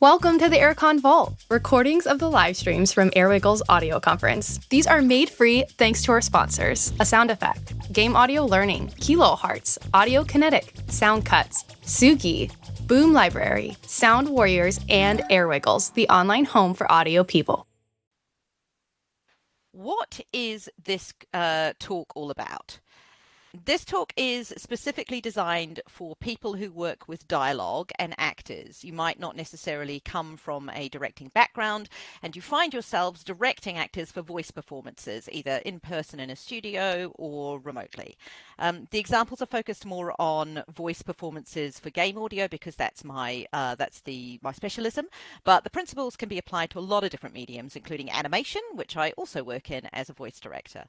Welcome to the AirCon Vault, recordings of the live streams from Airwiggle's audio conference. These are made free thanks to our sponsors, A Sound Effect, Game Audio Learning, Kilohertz, Audio Kinetic, Sound Cuts, Sugi, Boom Library, Sound Warriors, and Airwiggles, the online home for audio people. What is this talk all about? This talk is specifically designed for people who work with dialogue and actors. You might not necessarily come from a directing background, and you find yourselves directing actors for voice performances, either in person in a studio or remotely. The examples are focused more on voice performances for game audio because that's my specialism. But the principles can be applied to a lot of different mediums, including animation, which I also work in as a voice director.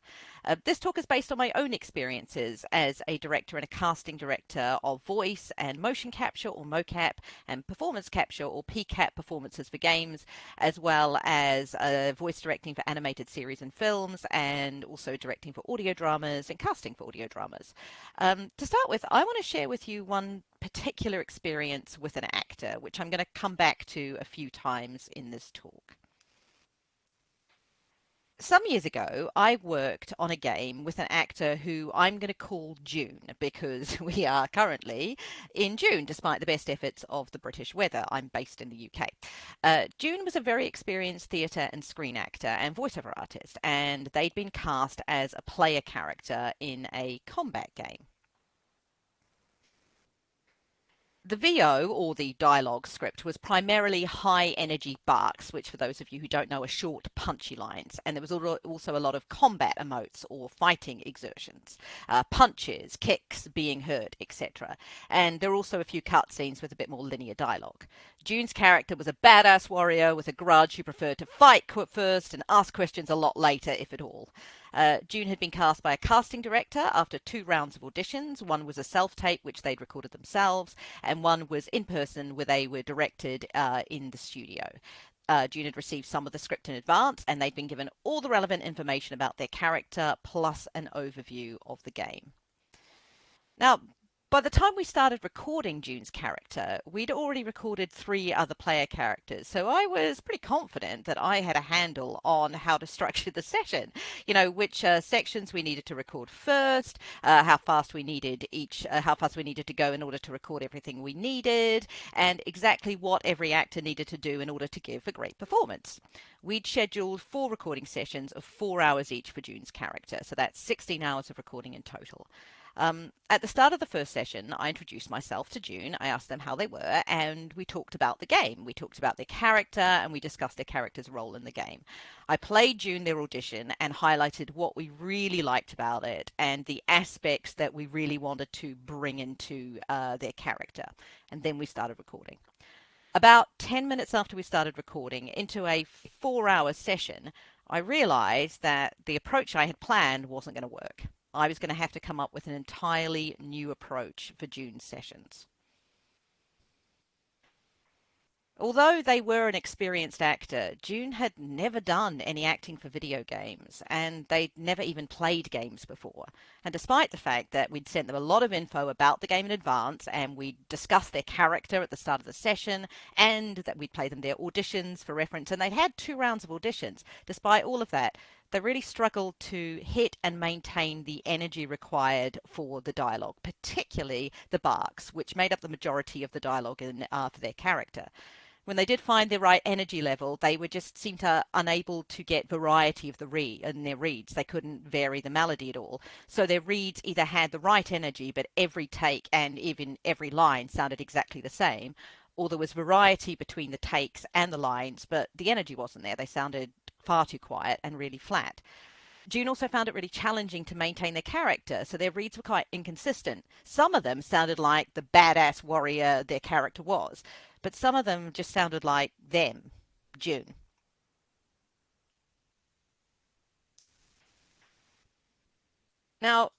This talk is based on my own experiences as a director and a casting director of voice and motion capture or mocap and performance capture or PCAP performances for games, as well as voice directing for animated series and films, and also directing for audio dramas and casting for audio dramas. To start with, I want to share with you one particular experience with an actor, which I'm going to come back to a few times in this talk. Some years ago, I worked on a game with an actor who I'm going to call June because we are currently in June, despite the best efforts of the British weather. I'm based in the UK. June was a very experienced theatre and screen actor and voiceover artist, and they'd been cast as a player character in a combat game. The VO, or the dialogue script, was primarily high-energy barks, which for those of you who don't know are short, punchy lines. And there was also a lot of combat emotes or fighting exertions, punches, kicks, being hurt, etc. And there were also a few cutscenes with a bit more linear dialogue. June's character was a badass warrior with a grudge who preferred to fight first and ask questions a lot later, if at all. June had been cast by a casting director after 2 rounds of auditions. One was a self-tape, which they'd recorded themselves, and one was in person, where they were directed in the studio. June had received some of the script in advance, and they'd been given all the relevant information about their character, plus an overview of the game. Now, by the time we started recording June's character, we'd already recorded 3 other player characters, so I was pretty confident that I had a handle on how to structure the session. You know, which sections we needed to record first, how fast we needed to go in order to record everything we needed, and exactly what every actor needed to do in order to give a great performance. We'd scheduled 4 recording sessions of 4 hours each for June's character, so that's 16 hours of recording in total. At the start of the first session, I introduced myself to June. I asked them how they were, and we talked about the game. We talked about their character, and we discussed their character's role in the game. I played June their audition and highlighted what we really liked about it and the aspects that we really wanted to bring into their character. And then we started recording. About 10 minutes after we started recording, into a 4-hour session, I realized that the approach I had planned wasn't going to work. I was going to have to come up with an entirely new approach for June's sessions. Although they were an experienced actor, June had never done any acting for video games, and they'd never even played games before. And despite the fact that we'd sent them a lot of info about the game in advance, and we'd discussed their character at the start of the session, and that we'd played them their auditions for reference, and they'd had 2 rounds of auditions, despite all of that, they really struggled to hit and maintain the energy required for the dialogue, particularly the barks, which made up the majority of the dialogue for their character. When they did find the right energy level, they would just seem to unable to get variety of in their reads. They couldn't vary the melody at all. So their reads either had the right energy, but every take and even every line sounded exactly the same, or there was variety between the takes and the lines, but the energy wasn't there. They sounded far too quiet and really flat. June also found it really challenging to maintain their character, so their reads were quite inconsistent. Some of them sounded like the badass warrior their character was, but some of them just sounded like them, June. Now,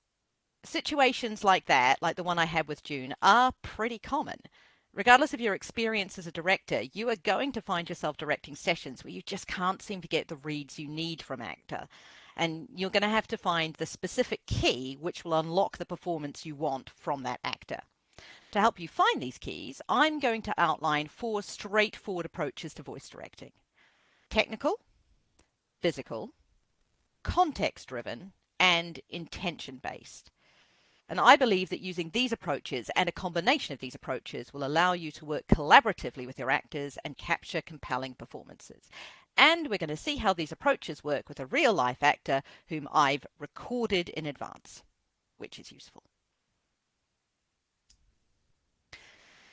situations like that, like the one I had with June, are pretty common. Regardless of your experience as a director, you are going to find yourself directing sessions where you just can't seem to get the reads you need from an actor. And you're going to have to find the specific key which will unlock the performance you want from that actor. To help you find these keys, I'm going to outline 4 straightforward approaches to voice directing: technical, physical, context-driven, and intention-based. And I believe that using these approaches and a combination of these approaches will allow you to work collaboratively with your actors and capture compelling performances. And we're going to see how these approaches work with a real-life actor whom I've recorded in advance, which is useful.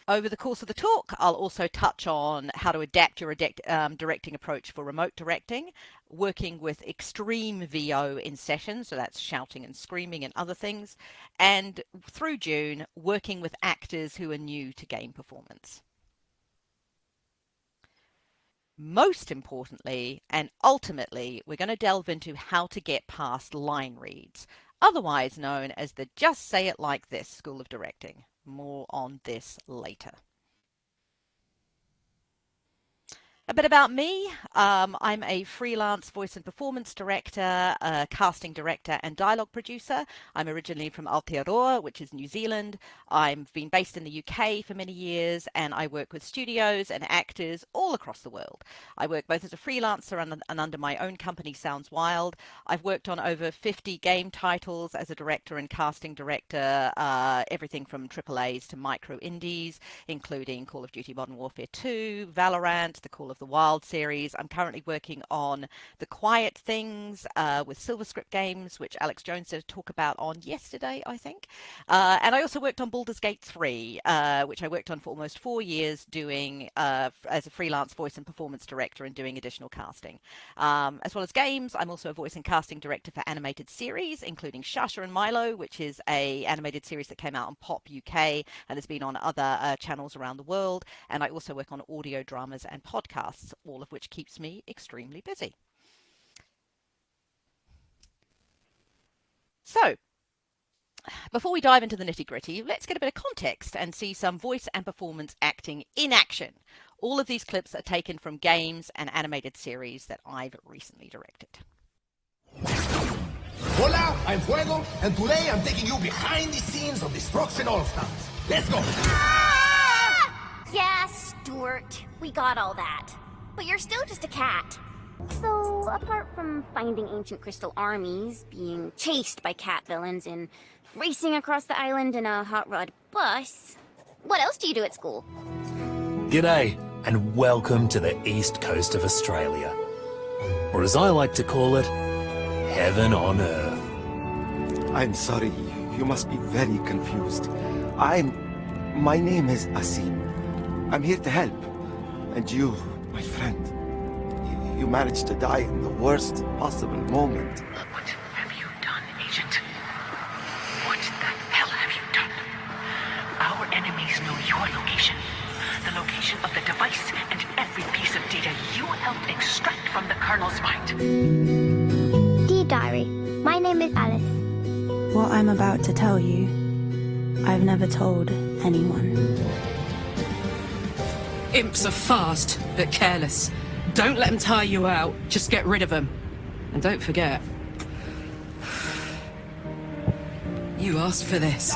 Over the course of the talk, I'll also touch on how to adapt your directing approach for remote directing, working with extreme VO in sessions, so that's shouting and screaming and other things, and through June, working with actors who are new to game performance. Most importantly, and ultimately, we're going to delve into how to get past line reads, otherwise known as the Just Say It Like This school of directing. More on this later. A bit about me. I'm a freelance voice and performance director, casting director, and dialogue producer. I'm originally from Aotearoa, which is New Zealand. I've been based in the UK for many years, and I work with studios and actors all across the world. I work both as a freelancer and under my own company, Sounds Wild. I've worked on over 50 game titles as a director and casting director, everything from AAAs to micro indies, including Call of Duty Modern Warfare 2, Valorant, the Call of the Wild series. I'm currently working on The Quiet Things with Silverscript Games, which Alex Jones did a talk about on yesterday, I think. And I also worked on Baldur's Gate 3, which I worked on for almost 4 years doing as a freelance voice and performance director and doing additional casting. As well as games, I'm also a voice and casting director for animated series, including Shasha and Milo, which is a animated series that came out on Pop UK and has been on other channels around the world. And I also work on audio dramas and podcasts, all of which keeps me extremely busy. So, before we dive into the nitty-gritty, let's get a bit of context and see some voice and performance acting in action. All of these clips are taken from games and animated series that I've recently directed. Hola, I'm Fuego, and today I'm taking you behind the scenes of Destruction All-Stars. Let's go! Yeah, Stuart, we got all that. But you're still just a cat. So, apart from finding ancient crystal armies, being chased by cat villains, and racing across the island in a hot rod bus, what else do you do at school? G'day, and welcome to the east coast of Australia. Or as I like to call it, heaven on earth. I'm sorry, you must be very confused. My name is Asim. I'm here to help. And you, my friend, you managed to die in the worst possible moment. What have you done, Agent? What the hell have you done? Our enemies know your location, the location of the device, and every piece of data you helped extract from the Colonel's mind. Dear Diary, my name is Alice. What I'm about to tell you, I've never told anyone. Imps are fast, but careless. Don't let them tire you out. Just get rid of them. And don't forget, you asked for this.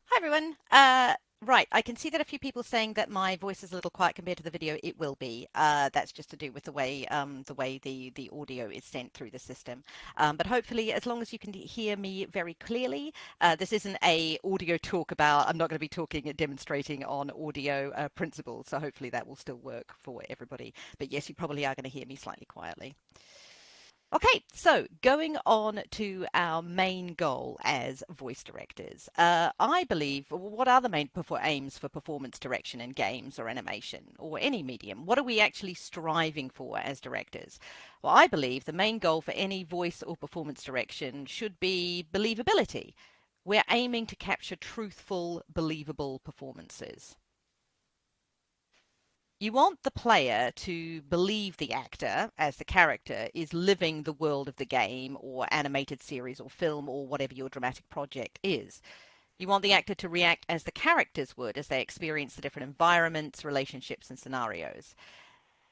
Hi everyone. Right, I can see that a few people saying that my voice is a little quiet compared to the video. It will be. That's just to do with the way the audio is sent through the system. But hopefully, as long as you can hear me very clearly, this isn't a audio talk about. I'm not going to be talking demonstrating on audio principles. So hopefully that will still work for everybody. But yes, you probably are going to hear me slightly quietly. Okay, so going on to our main goal as voice directors. I believe, what are the main aims for performance direction in games or animation or any medium? What are we actually striving for as directors? Well, I believe the main goal for any voice or performance direction should be believability. We're aiming to capture truthful, believable performances. You want the player to believe the actor, as the character, is living the world of the game or animated series or film or whatever your dramatic project is. You want the actor to react as the characters would as they experience the different environments, relationships, and scenarios.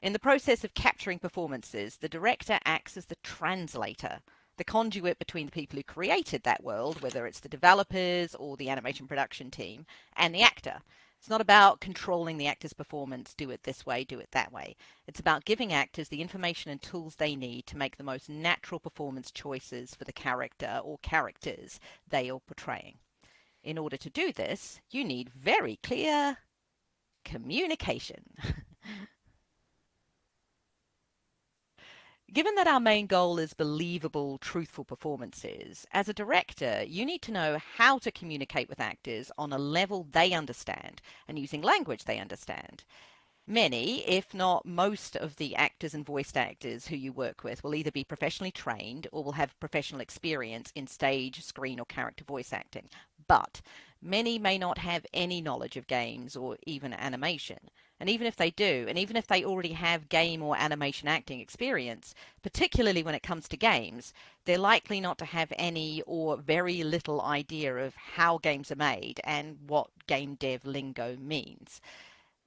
In the process of capturing performances, the director acts as the translator, the conduit between the people who created that world, whether it's the developers or the animation production team, and the actor. It's not about controlling the actor's performance, do it this way, do it that way. It's about giving actors the information and tools they need to make the most natural performance choices for the character or characters they are portraying. In order to do this, you need very clear communication. Given that our main goal is believable, truthful performances, as a director, you need to know how to communicate with actors on a level they understand and using language they understand. Many, if not most, of the actors and voiced actors who you work with will either be professionally trained or will have professional experience in stage, screen, or character voice acting. But many may not have any knowledge of games or even animation. And even if they do, and even if they already have game or animation acting experience, particularly when it comes to games, they're likely not to have any or very little idea of how games are made and what game dev lingo means.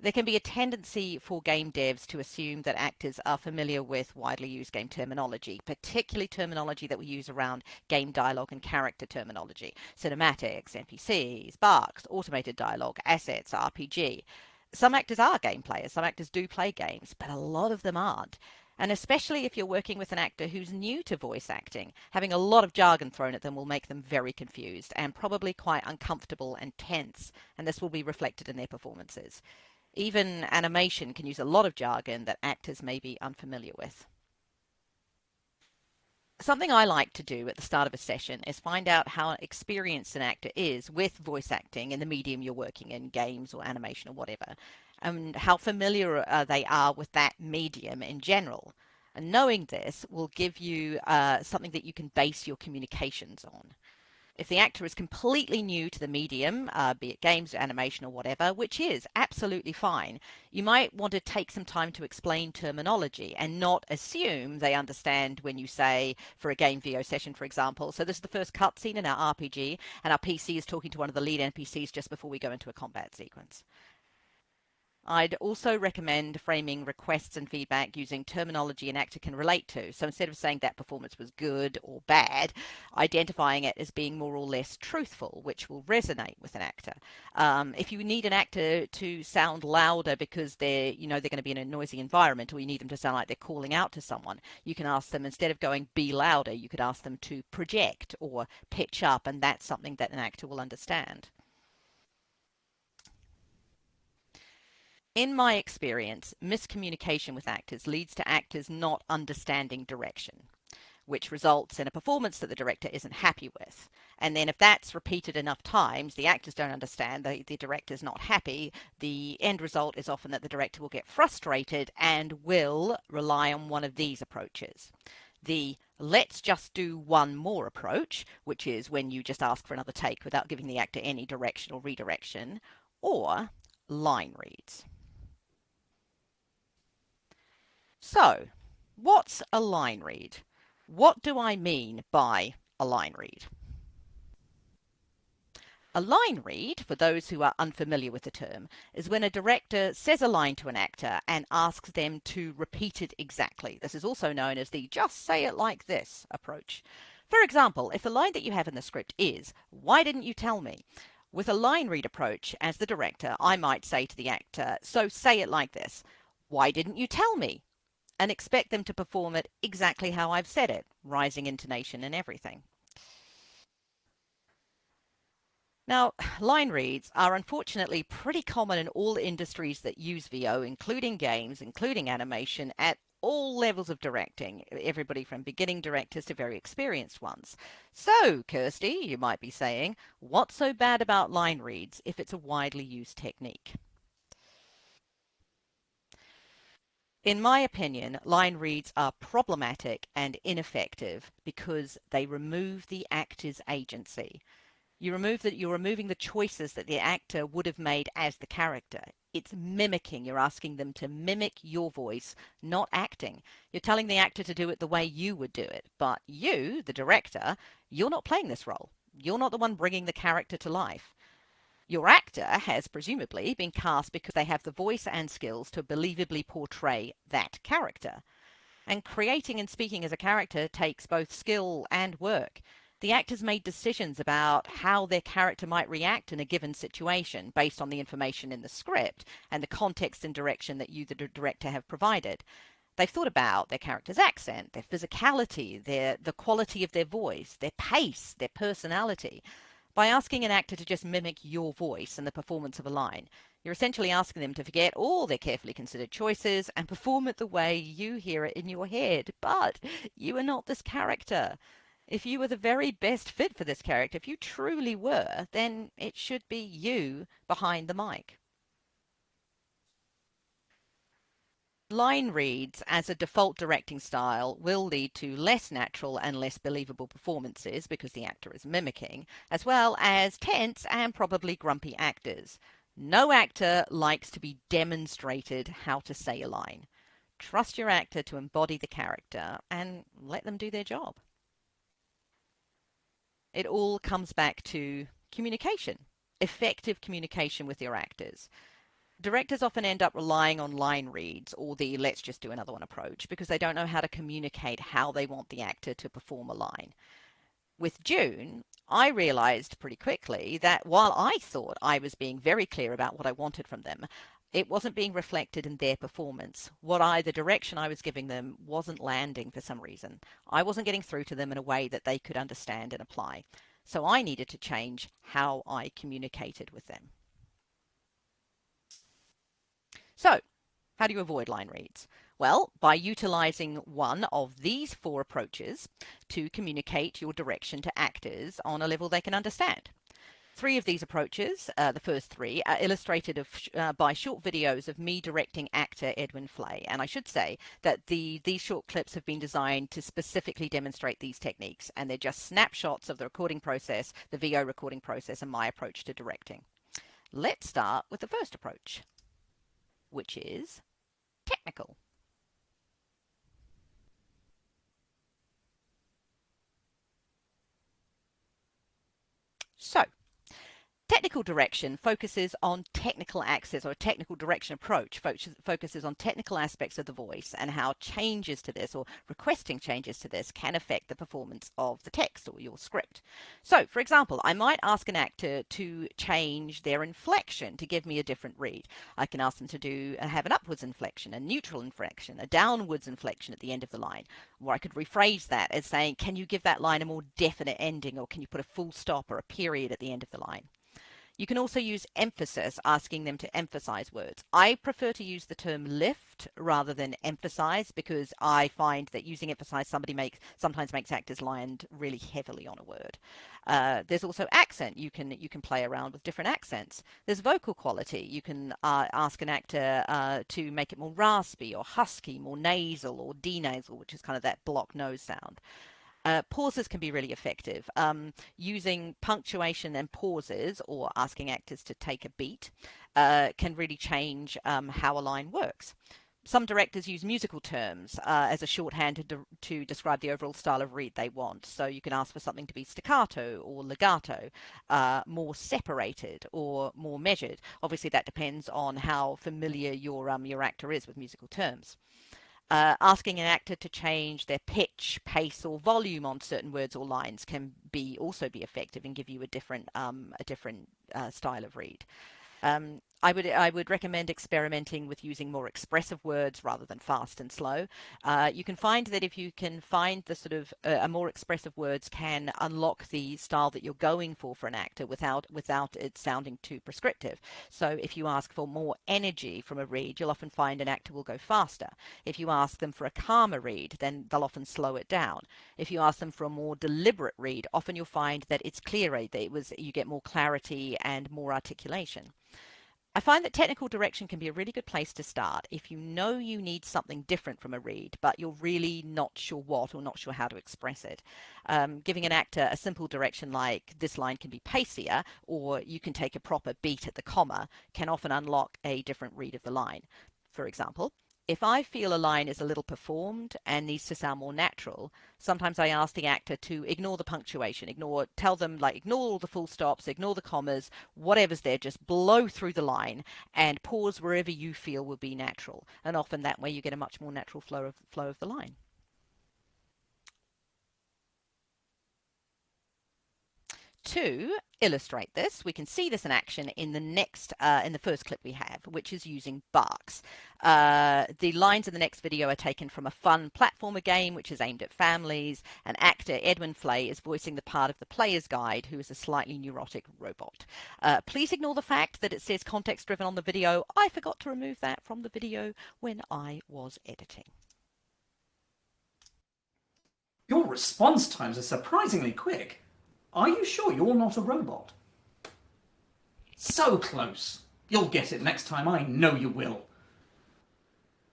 There can be a tendency for game devs to assume that actors are familiar with widely used game terminology, particularly terminology that we use around game dialogue and character terminology. Cinematics, NPCs, barks, automated dialogue, assets, RPG. Some actors are game players, some actors do play games, but a lot of them aren't. And especially if you're working with an actor who's new to voice acting, having a lot of jargon thrown at them will make them very confused and probably quite uncomfortable and tense, and this will be reflected in their performances. Even animation can use a lot of jargon that actors may be unfamiliar with. Something I like to do at the start of a session is find out how experienced an actor is with voice acting in the medium you're working in, games or animation or whatever, and how familiar they are with that medium in general. And knowing this will give you something that you can base your communications on. If the actor is completely new to the medium, be it games, animation, or whatever, which is absolutely fine, you might want to take some time to explain terminology and not assume they understand when you say, for a game VO session, for example, so this is the first cutscene in our RPG, and our PC is talking to one of the lead NPCs just before we go into a combat sequence. I'd also recommend framing requests and feedback using terminology an actor can relate to. So instead of saying that performance was good or bad, identifying it as being more or less truthful, which will resonate with an actor. If you need an actor to sound louder because they're going to be in a noisy environment, or you need them to sound like they're calling out to someone, you can ask them, instead of going be louder, you could ask them to project or pitch up, and that's something that an actor will understand. In my experience, miscommunication with actors leads to actors not understanding direction, which results in a performance that the director isn't happy with. And then if that's repeated enough times, the actors don't understand, the director's not happy, the end result is often that the director will get frustrated and will rely on one of these approaches. The let's just do one more approach, which is when you just ask for another take without giving the actor any direction or redirection, or line reads. So, what's a line read? What do I mean by a line read? A line read, for those who are unfamiliar with the term, is when a director says a line to an actor and asks them to repeat it exactly. This is also known as the just say it like this approach. For example, if the line that you have in the script is, "Why didn't you tell me?" With a line read approach, as the director, I might say to the actor, "So say it like this. Why didn't you tell me?" and expect them to perform it exactly how I've said it, rising intonation and everything. Now, line reads are unfortunately pretty common in all industries that use VO, including games, including animation, at all levels of directing, everybody from beginning directors to very experienced ones. So, Kirsty, you might be saying, what's so bad about line reads if it's a widely used technique? In my opinion, line reads are problematic and ineffective because they remove the actor's agency. You're removing the choices that the actor would have made as the character. It's mimicking. You're asking them to mimic your voice, not acting. You're telling the actor to do it the way you would do it. But you, the director, you're not playing this role. You're not the one bringing the character to life. Your actor has presumably been cast because they have the voice and skills to believably portray that character. And creating and speaking as a character takes both skill and work. The actors made decisions about how their character might react in a given situation based on the information in the script and the context and direction that you, the director, have provided. They've thought about their character's accent, their physicality, the quality of their voice, their pace, their personality. By asking an actor to just mimic your voice in the performance of a line, you're essentially asking them to forget all their carefully considered choices and perform it the way you hear it in your head. But you are not this character. If you were the very best fit for this character, if you truly were, then it should be you behind the mic. Line reads as a default directing style will lead to less natural and less believable performances because the actor is mimicking, as well as tense and probably grumpy actors. No actor likes to be demonstrated how to say a line. Trust your actor to embody the character and let them do their job. It all comes back to communication, effective communication with your actors. Directors often end up relying on line reads or the let's just do another one approach because they don't know how to communicate how they want the actor to perform a line. With June, I realized pretty quickly that while I thought I was being very clear about what I wanted from them, it wasn't being reflected in their performance. The direction I was giving them wasn't landing for some reason. I wasn't getting through to them in a way that they could understand and apply. So I needed to change how I communicated with them. So, how do you avoid line reads? Well, by utilizing one of these 4 approaches to communicate your direction to actors on a level they can understand. 3 of these approaches, the first 3, are illustrated by short videos of me directing actor Edwin Flay. And I should say that these short clips have been designed to specifically demonstrate these techniques, and they're just snapshots of the recording process, the VO recording process, and my approach to directing. Let's start with the first approach, which is technical. So, technical direction focuses on technical access, or a technical direction approach focuses on technical aspects of the voice and how changes to this or requesting changes to this can affect the performance of the text or your script. So, for example, I might ask an actor to change their inflection to give me a different read. I can ask them to have an upwards inflection, a neutral inflection, a downwards inflection at the end of the line. Or I could rephrase that as saying, can you give that line a more definite ending, or can you put a full stop or a period at the end of the line? You can also use emphasis, asking them to emphasize words. I prefer to use the term lift rather than emphasize because I find that using emphasize sometimes makes actors land really heavily on a word. There's also accent. You can play around with different accents. There's vocal quality. You can ask an actor to make it more raspy or husky, more nasal or denasal, which is kind of that block nose sound. Pauses can be really effective. Using punctuation and pauses or asking actors to take a beat can really change how a line works. Some directors use musical terms as a shorthand to describe the overall style of read they want. So you can ask for something to be staccato or legato, more separated or more measured. Obviously, that depends on how familiar your actor is with musical terms. Asking an actor to change their pitch, pace, or volume on certain words or lines can also be effective and give you a different style of read. I would recommend experimenting with using more expressive words rather than fast and slow. You can find that if you can find the sort of a more expressive words can unlock the style that you're going for an actor without it sounding too prescriptive. So if you ask for more energy from a read, you'll often find an actor will go faster. If you ask them for a calmer read, then they'll often slow it down. If you ask them for a more deliberate read, often you'll find that it's clearer, you get more clarity and more articulation. I find that technical direction can be a really good place to start if you know you need something different from a read, but you're really not sure what or not sure how to express it. Giving an actor a simple direction like this line can be pacier or you can take a proper beat at the comma can often unlock a different read of the line. For example, If I feel a line is a little performed and needs to sound more natural, sometimes I ask the actor to ignore the punctuation, tell them like ignore all the full stops, ignore the commas, whatever's there, just blow through the line and pause wherever you feel will be natural. And often that way you get a much more natural flow of the line. To illustrate this, we can see this in action in the first clip we have, which is using barks. The lines in the next video are taken from a fun platformer game, which is aimed at families, and actor Edwin Flay is voicing the part of the player's guide, who is a slightly neurotic robot. Please ignore the fact that it says context driven on the video. I forgot to remove that from the video when I was editing. Your response times are surprisingly quick. Are you sure you're not a robot? So close. You'll get it next time, I know you will.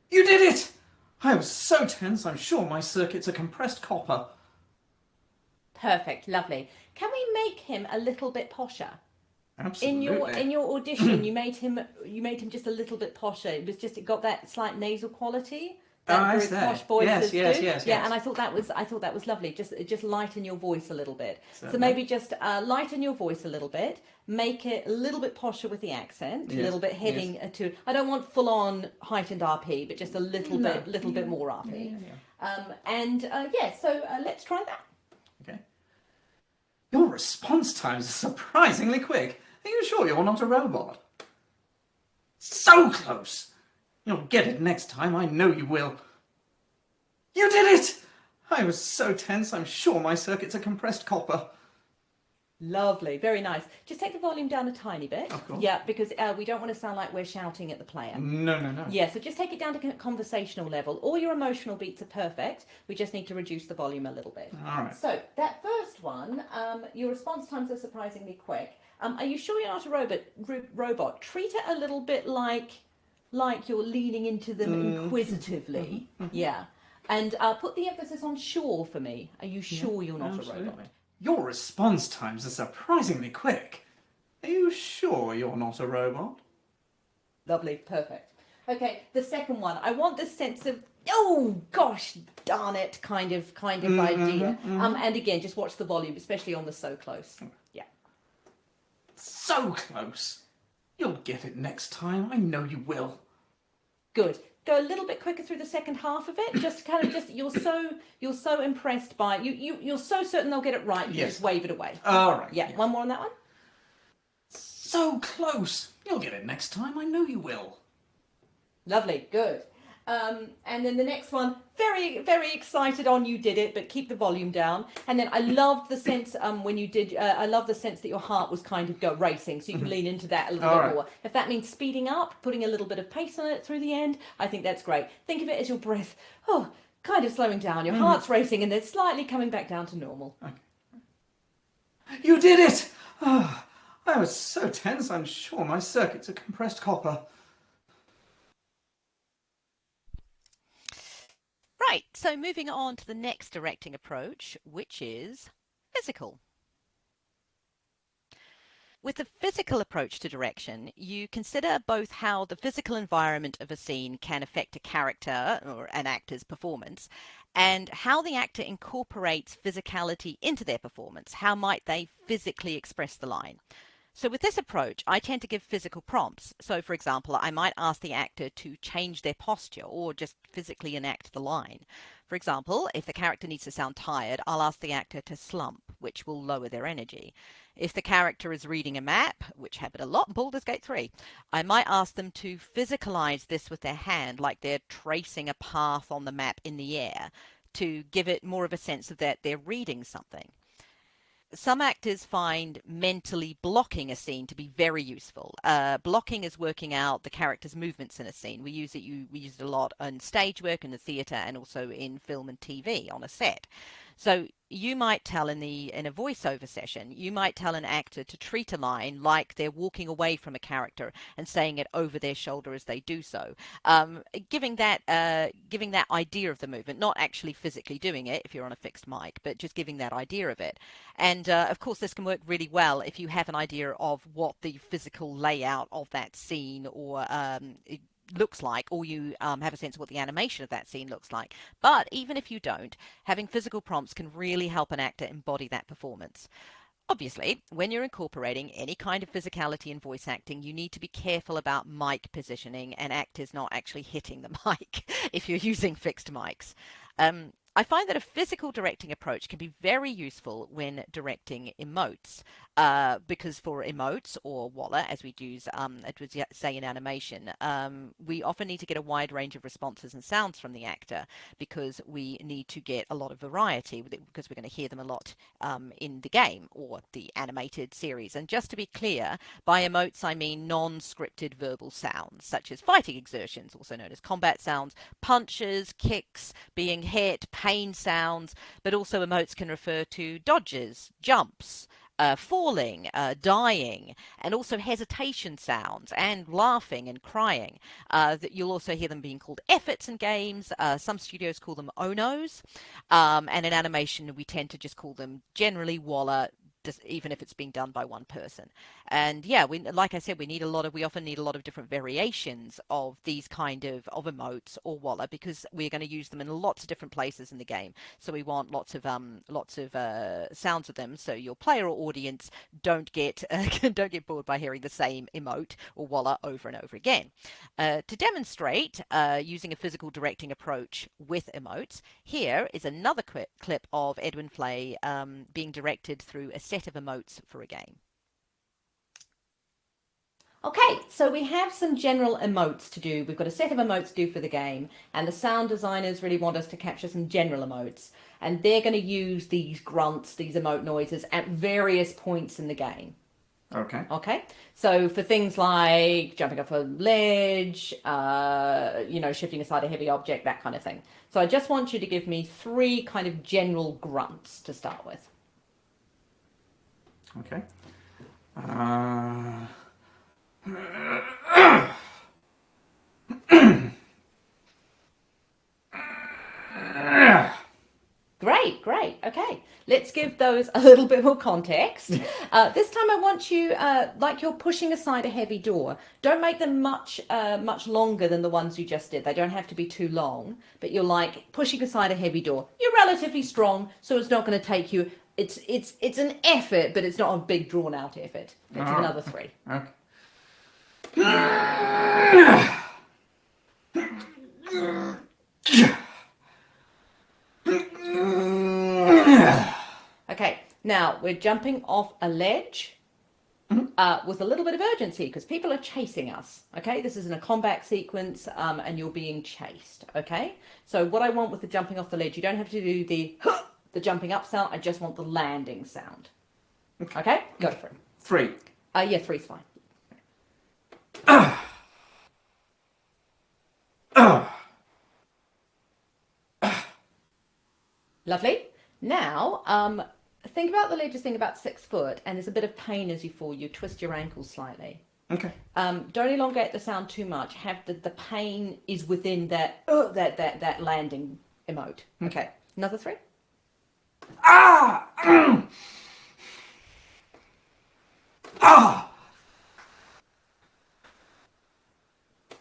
You did it! I was so tense, I'm sure my circuits are compressed copper. Perfect, lovely. Can we make him a little bit posher? Absolutely. In your audition, you made him just a little bit posher. It got that slight nasal quality. That very posh voices yes. Yeah, and I thought that was lovely. Just lighten your voice a little bit. Certainly. So maybe just lighten your voice a little bit. Make it a little bit posher with the accent. A little bit heading to. I don't want full on heightened RP, but just a little bit more RP. So let's try that. Okay. Your response times are surprisingly quick. Are you sure you're not a robot? So close. You'll get it next time, I know you will. You did it! I was so tense, I'm sure my circuits are compressed copper. Lovely, very nice. Just take the volume down a tiny bit. Of course. Yeah, because we don't want to sound like we're shouting at the player. No. Yeah, so just take it down to conversational level. All your emotional beats are perfect. We just need to reduce the volume a little bit. All right. So that first one, your response times are surprisingly quick. Are you sure you're not a robot? Treat it a little bit like you're leaning into them inquisitively. Yeah. And put the emphasis on sure for me. Are you sure you're not a robot? Your response times are surprisingly quick. Are you sure you're not a robot? Lovely, perfect. Okay, the second one. I want this sense of, oh gosh, darn it, kind of idea. And again, just watch the volume, especially on the so close. Yeah. So close. You'll get it next time, I know you will. Good. Go a little bit quicker through the second half of it. You're so impressed by you're so certain they'll get it right. You just wave it away. All right. Yeah. One more on that one. So close. You'll get it next time. I know you will. Lovely. Good. And then the next one, very, very excited on you did it, but keep the volume down. And then I loved the sense when you did, I love the sense that your heart was kind of racing, so you can lean into that a little bit more. If that means speeding up, putting a little bit of pace on it through the end, I think that's great. Think of it as your breath, kind of slowing down. Your heart's racing and then slightly coming back down to normal. Okay. You did it! Oh, I was so tense, I'm sure my circuits are compressed copper. Right, so moving on to the next directing approach, which is physical. With the physical approach to direction, you consider both how the physical environment of a scene can affect a character or an actor's performance, and how the actor incorporates physicality into their performance. How might they physically express the line? So with this approach, I tend to give physical prompts. So for example, I might ask the actor to change their posture or just physically enact the line. For example, if the character needs to sound tired, I'll ask the actor to slump, which will lower their energy. If the character is reading a map, which happened a lot in Baldur's Gate 3, I might ask them to physicalize this with their hand, like they're tracing a path on the map in the air, to give it more of a sense of that they're reading something. Some actors find mentally blocking a scene to be very useful. Blocking is working out the character's movements in a scene. We use it a lot in stage work, in the theatre, and also in film and TV on a set. So you might tell in a voiceover session, you might tell an actor to treat a line like they're walking away from a character and saying it over their shoulder as they do so, giving that idea of the movement, not actually physically doing it if you're on a fixed mic, but just giving that idea of it. And of course, this can work really well if you have an idea of what the physical layout of that scene or looks like, or you have a sense of what the animation of that scene looks like. But even if you don't, having physical prompts can really help an actor embody that performance. Obviously, when you're incorporating any kind of physicality in voice acting, you need to be careful about mic positioning and actors not actually hitting the mic if you're using fixed mics. I find that a physical directing approach can be very useful when directing emotes, because for emotes, or walla, as we use, say in animation, we often need to get a wide range of responses and sounds from the actor, because we need to get a lot of variety, because we're going to hear them a lot in the game or the animated series. And just to be clear, by emotes I mean non-scripted verbal sounds, such as fighting exertions, also known as combat sounds, punches, kicks, being hit, pain sounds, but also emotes can refer to dodges, jumps, falling, dying, and also hesitation sounds, and laughing and crying. That you'll also hear them being called efforts in games. Some studios call them onos, and in animation we tend to just call them generally walla, even if it's being done by one person. And yeah, like I said, we often need a lot of different variations of these kind of emotes or walla, because we're going to use them in lots of different places in the game. So we want lots of sounds of them, so your player or audience don't get don't get bored by hearing the same emote or walla over and over again. To demonstrate using a physical directing approach with emotes, here is another clip of Edwin Flay being directed through a set of emotes for a game. Okay, so we have some general emotes to do. We've got a set of emotes to do for the game, and the sound designers really want us to capture some general emotes, and they're going to use these grunts, these emote noises at various points in the game. Okay. Okay, so for things like jumping off a ledge, shifting aside a heavy object, that kind of thing. So I just want you to give me 3 kind of general grunts to start with. Okay. Great. Okay, let's give those a little bit more context. This time I want you, like you're pushing aside a heavy door. Don't make them much longer than the ones you just did. They don't have to be too long, but you're like pushing aside a heavy door. You're relatively strong, so it's not going to take you. It's an effort, but it's not a big drawn out effort. Let's have another 3. Okay, now we're jumping off a ledge with a little bit of urgency because people are chasing us. Okay, this is in a combat sequence and you're being chased. Okay, so what I want with the jumping off the ledge, you don't have to do the jumping up sound. I just want the landing sound. Okay, go for it. 3. Yeah, 3's fine. Lovely. Now, think about the ledge as being about 6 foot, and there's a bit of pain as you fall. You twist your ankles slightly. Okay. Don't elongate the sound too much. Have the pain is within that landing emote. Okay. Another 3. Ah! Ah!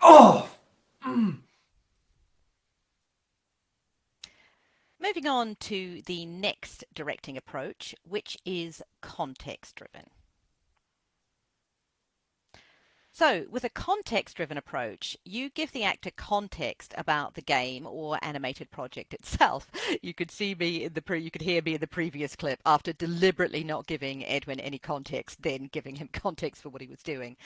Oh! Moving on to the next directing approach, which is context-driven. So with a context-driven approach, you give the actor context about the game or animated project itself. You could see me in you could hear me in the previous clip after deliberately not giving Edwin any context, then giving him context for what he was doing.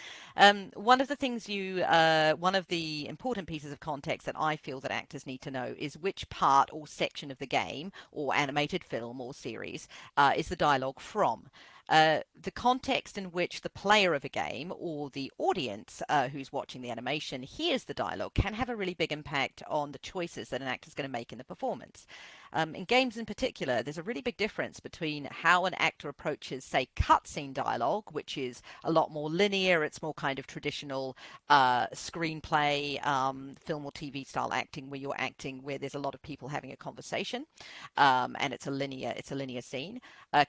One of the important pieces of context that I feel that actors need to know is which part or section of the game or animated film or series is the dialogue from. The context in which the player of a game or the audience who's watching the animation hears the dialogue can have a really big impact on the choices that an actor is going to make in the performance. In games in particular, there's a really big difference between how an actor approaches, say, cutscene dialogue, which is a lot more linear. It's more kind of traditional screenplay, film or TV style acting, where you're acting where there's a lot of people having a conversation, and it's a linear scene,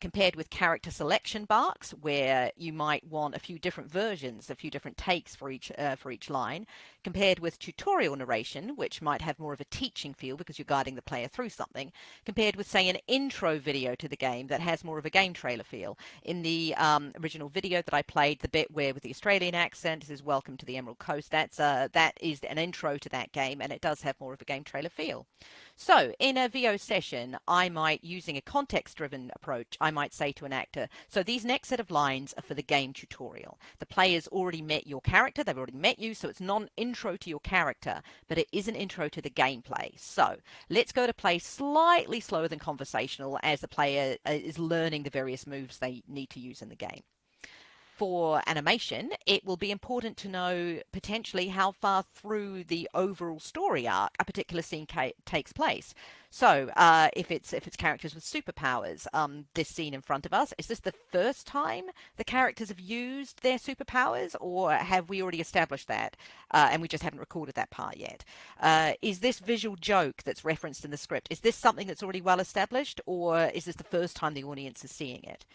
compared with character selection barks, where you might want a few different versions, a few different takes for each line, compared with tutorial narration, which might have more of a teaching feel because you're guiding the player through something, compared with, say, an intro video to the game that has more of a game trailer feel. In the original video that I played, the bit where with the Australian accent, this is Welcome to the Emerald Coast, that is an intro to that game, and it does have more of a game trailer feel. So in a VO session, I might, using a context-driven approach, I might say to an actor, so these next set of lines are for the game tutorial. The player's already met your character, they've already met you, so it's not an intro to your character, but it is an intro to the gameplay. So let's go to play slightly slower than conversational as the player is learning the various moves they need to use in the game. For animation, it will be important to know potentially how far through the overall story arc a particular scene takes place. So if it's characters with superpowers, this scene in front of us, is this the first time the characters have used their superpowers, or have we already established that and we just haven't recorded that part yet? Is this visual joke that's referenced in the script, is this something that's already well established, or is this the first time the audience is seeing it?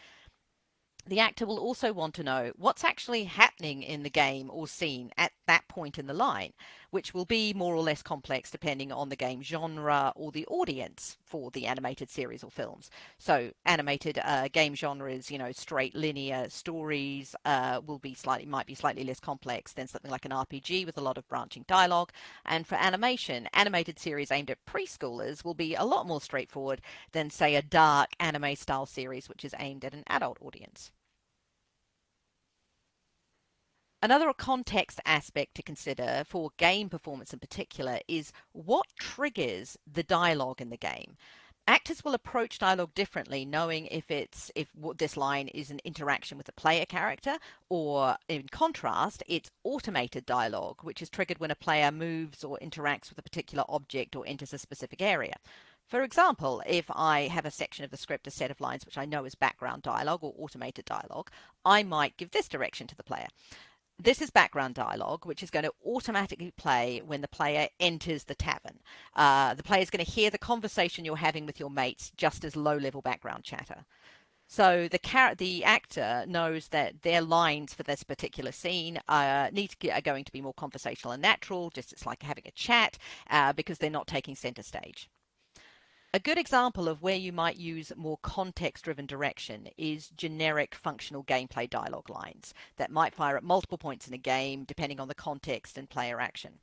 The actor will also want to know what's actually happening in the game or scene at that point in the line, which will be more or less complex depending on the game genre or the audience for the animated series or films. So animated game genres, straight linear stories might be slightly less complex than something like an RPG with a lot of branching dialogue. And for animation, animated series aimed at preschoolers will be a lot more straightforward than, say, a dark anime style series which is aimed at an adult audience. Another context aspect to consider for game performance in particular is what triggers the dialogue in the game. Actors will approach dialogue differently, knowing if this line is an interaction with the player character, or in contrast, it's automated dialogue, which is triggered when a player moves or interacts with a particular object or enters a specific area. For example, if I have a section of the script, a set of lines which I know is background dialogue or automated dialogue, I might give this direction to the player. This is background dialogue, which is going to automatically play when the player enters the tavern. The player is going to hear the conversation you're having with your mates just as low-level background chatter. So the actor knows that their lines for this particular scene are going to be more conversational and natural, just it's like having a chat, because they're not taking center stage. A good example of where you might use more context-driven direction is generic functional gameplay dialogue lines that might fire at multiple points in a game depending on the context and player action.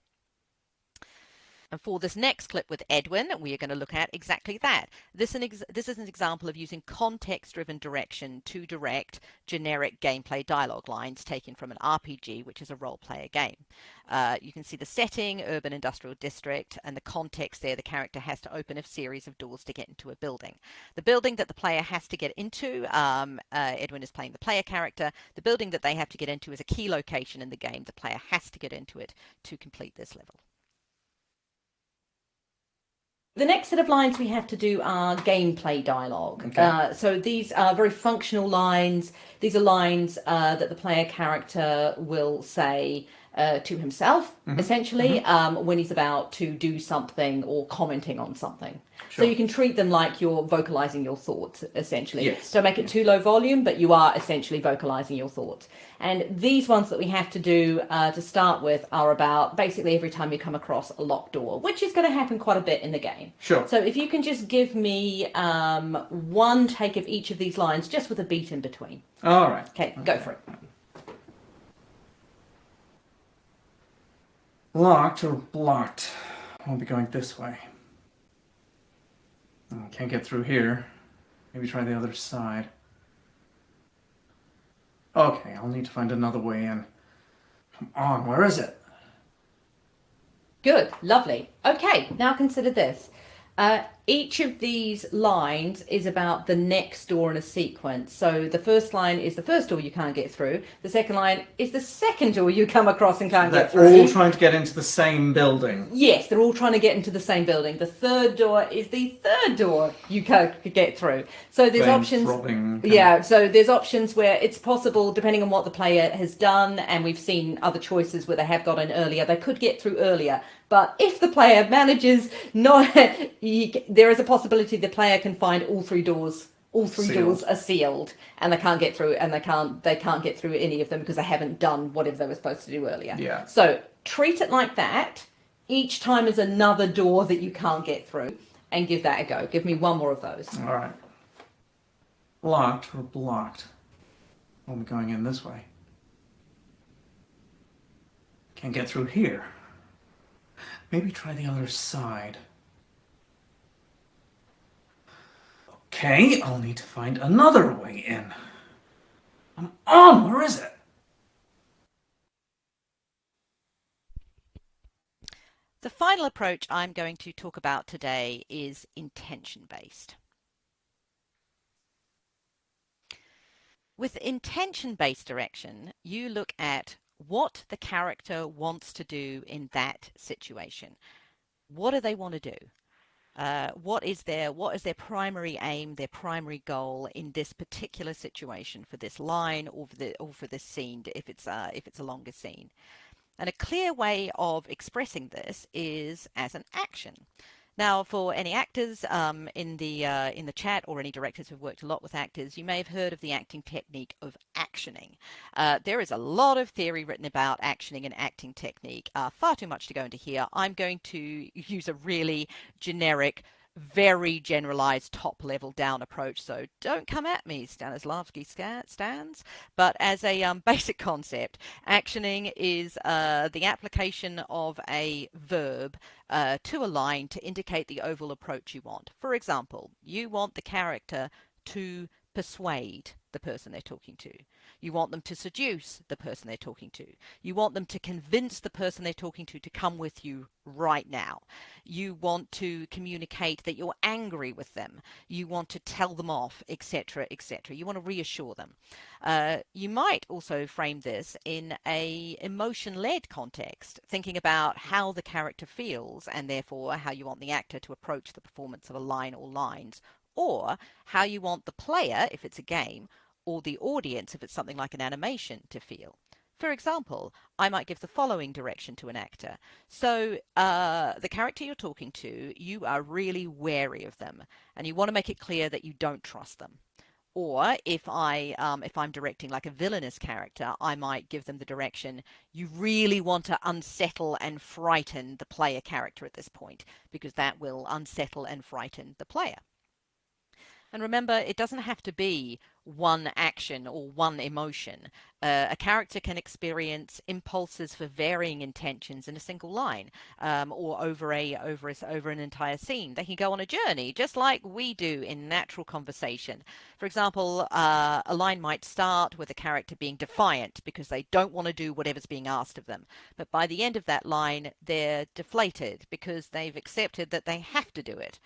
And for this next clip with Edwin, we are going to look at exactly that. This is an example of using context-driven direction to direct generic gameplay dialogue lines taken from an RPG, which is a role-player game. You can see the setting, urban industrial district, and the context there. The character has to open a series of doors to get into a building. The building that the player has to get into, Edwin is playing the player character. The building that they have to get into is a key location in the game. The player has to get into it to complete this level. The next set of lines we have to do are gameplay dialogue. Okay. So these are very functional lines. These are lines that the player character will say to himself, essentially, when he's about to do something or commenting on something. Sure. So you can treat them like you're vocalizing your thoughts, essentially. Yes. Don't make it too low volume, but you are essentially vocalizing your thoughts. And these ones that we have to do to start with are about basically every time you come across a locked door, which is going to happen quite a bit in the game. Sure. So if you can just give me one take of each of these lines, just with a beat in between. All right. Okay, go for it. Locked or blocked? I'll be going this way. Oh, can't get through here. Maybe try the other side. Okay, I'll need to find another way in. Come on, where is it? Good, lovely. Okay, now consider this. each of these lines is about the next door in a sequence. So the first line is the first door you can't get through. The second line is the second door you come across and can't get through. They're all trying to get into the same building. Yes, they're all trying to get into the same building. The third door is the third door you can't get through. So there's options. Yeah, so there's options where it's possible, depending on what the player has done, and we've seen other choices where they have got in earlier, they could get through earlier. But if the player manages not, there is a possibility the player can find all three doors. All three doors are sealed, and they can't get through, and they can't get through any of them because they haven't done whatever they were supposed to do earlier. Yeah. So treat it like that. Each time is another door that you can't get through, and give that a go. Give me one more of those. All right. Locked or blocked? Only going in this way. Can't get through here. Maybe try the other side. Okay, I'll need to find another way in. I'm on! Where is it? The final approach I'm going to talk about today is intention-based. With intention-based direction, you look at what the character wants to do in that situation. What do they want to do? What is their primary aim, their primary goal in this particular situation for this line or for this scene if it's a longer scene? And a clear way of expressing this is as an action. Now, for any actors in the chat or any directors who've worked a lot with actors, you may have heard of the acting technique of actioning. There is a lot of theory written about actioning and acting technique. Far too much to go into here. I'm going to use a really generic, very generalized top-level down approach, so don't come at me, Stanislavski stands. But as a basic concept, actioning is the application of a verb to a line to indicate the overall approach you want. For example, you want the character to persuade the person they're talking to. You want them to seduce the person they're talking to. You want them to convince the person they're talking to come with you right now. You want to communicate that you're angry with them. You want to tell them off, etc., etc. You want to reassure them. You might also frame this in a emotion-led context, thinking about how the character feels and therefore how you want the actor to approach the performance of a line or lines, or how you want the player, if it's a game, or the audience, if it's something like an animation, to feel. For example, I might give the following direction to an actor. So the character you're talking to, you are really wary of them, and you want to make it clear that you don't trust them. Or if I'm directing like a villainous character, I might give them the direction, you really want to unsettle and frighten the player character at this point, because that will unsettle and frighten the player. And remember, it doesn't have to be one action or one emotion. A character can experience impulses for varying intentions in a single line, or over an entire scene. They can go on a journey, just like we do in natural conversation. For example, a line might start with a character being defiant because they don't want to do whatever's being asked of them. But by the end of that line, they're deflated because they've accepted that they have to do it.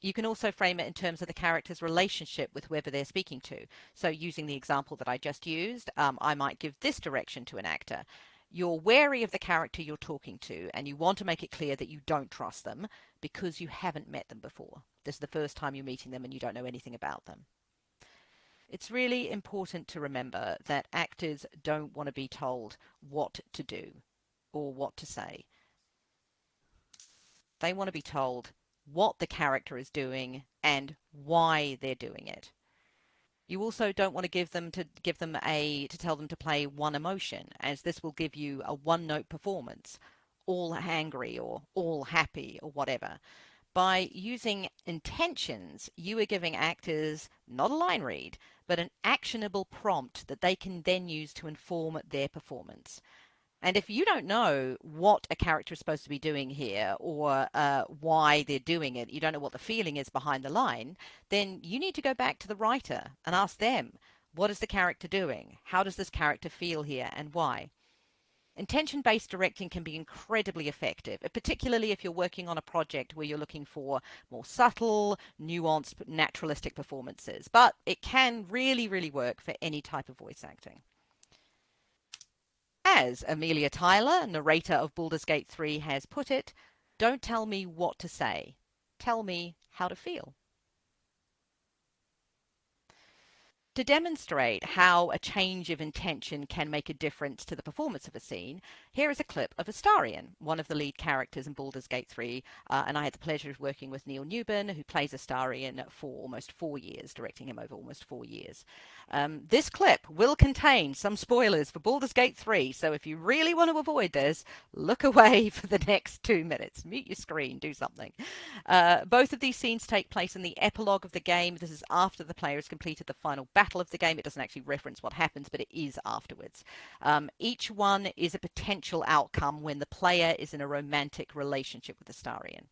You can also frame it in terms of the character's relationship with whoever they're speaking to. So using the example that I just used, I might give this direction to an actor. You're wary of the character you're talking to, and you want to make it clear that you don't trust them because you haven't met them before. This is the first time you're meeting them and you don't know anything about them. It's really important to remember that actors don't want to be told what to do or what to say. They want to be told what the character is doing and why they're doing it. You also don't want to tell them to play one emotion, as this will give you a one-note performance, all angry or all happy or whatever. By using intentions, you are giving actors not a line read, but an actionable prompt that they can then use to inform their performance. And if you don't know what a character is supposed to be doing here or why they're doing it, you don't know what the feeling is behind the line, then you need to go back to the writer and ask them, what is the character doing? How does this character feel here and why? Intention-based directing can be incredibly effective, particularly if you're working on a project where you're looking for more subtle, nuanced, naturalistic performances. But it can really, really work for any type of voice acting. As Amelia Tyler, narrator of Baldur's Gate 3, has put it, "Don't tell me what to say. Tell me how to feel." To demonstrate how a change of intention can make a difference to the performance of a scene, here is a clip of Astarion, one of the lead characters in Baldur's Gate 3, and I had the pleasure of working with Neil Newbern, who plays Astarion for almost 4 years, directing him over almost 4 years. This clip will contain some spoilers for Baldur's Gate 3, so if you really want to avoid this, look away for the next 2 minutes. Mute your screen, do something. Both of these scenes take place in the epilogue of the game. This is after the player has completed the final battle of the game. It doesn't actually reference what happens, but it is afterwards. Each one is a potential outcome when the player is in a romantic relationship with Astarion.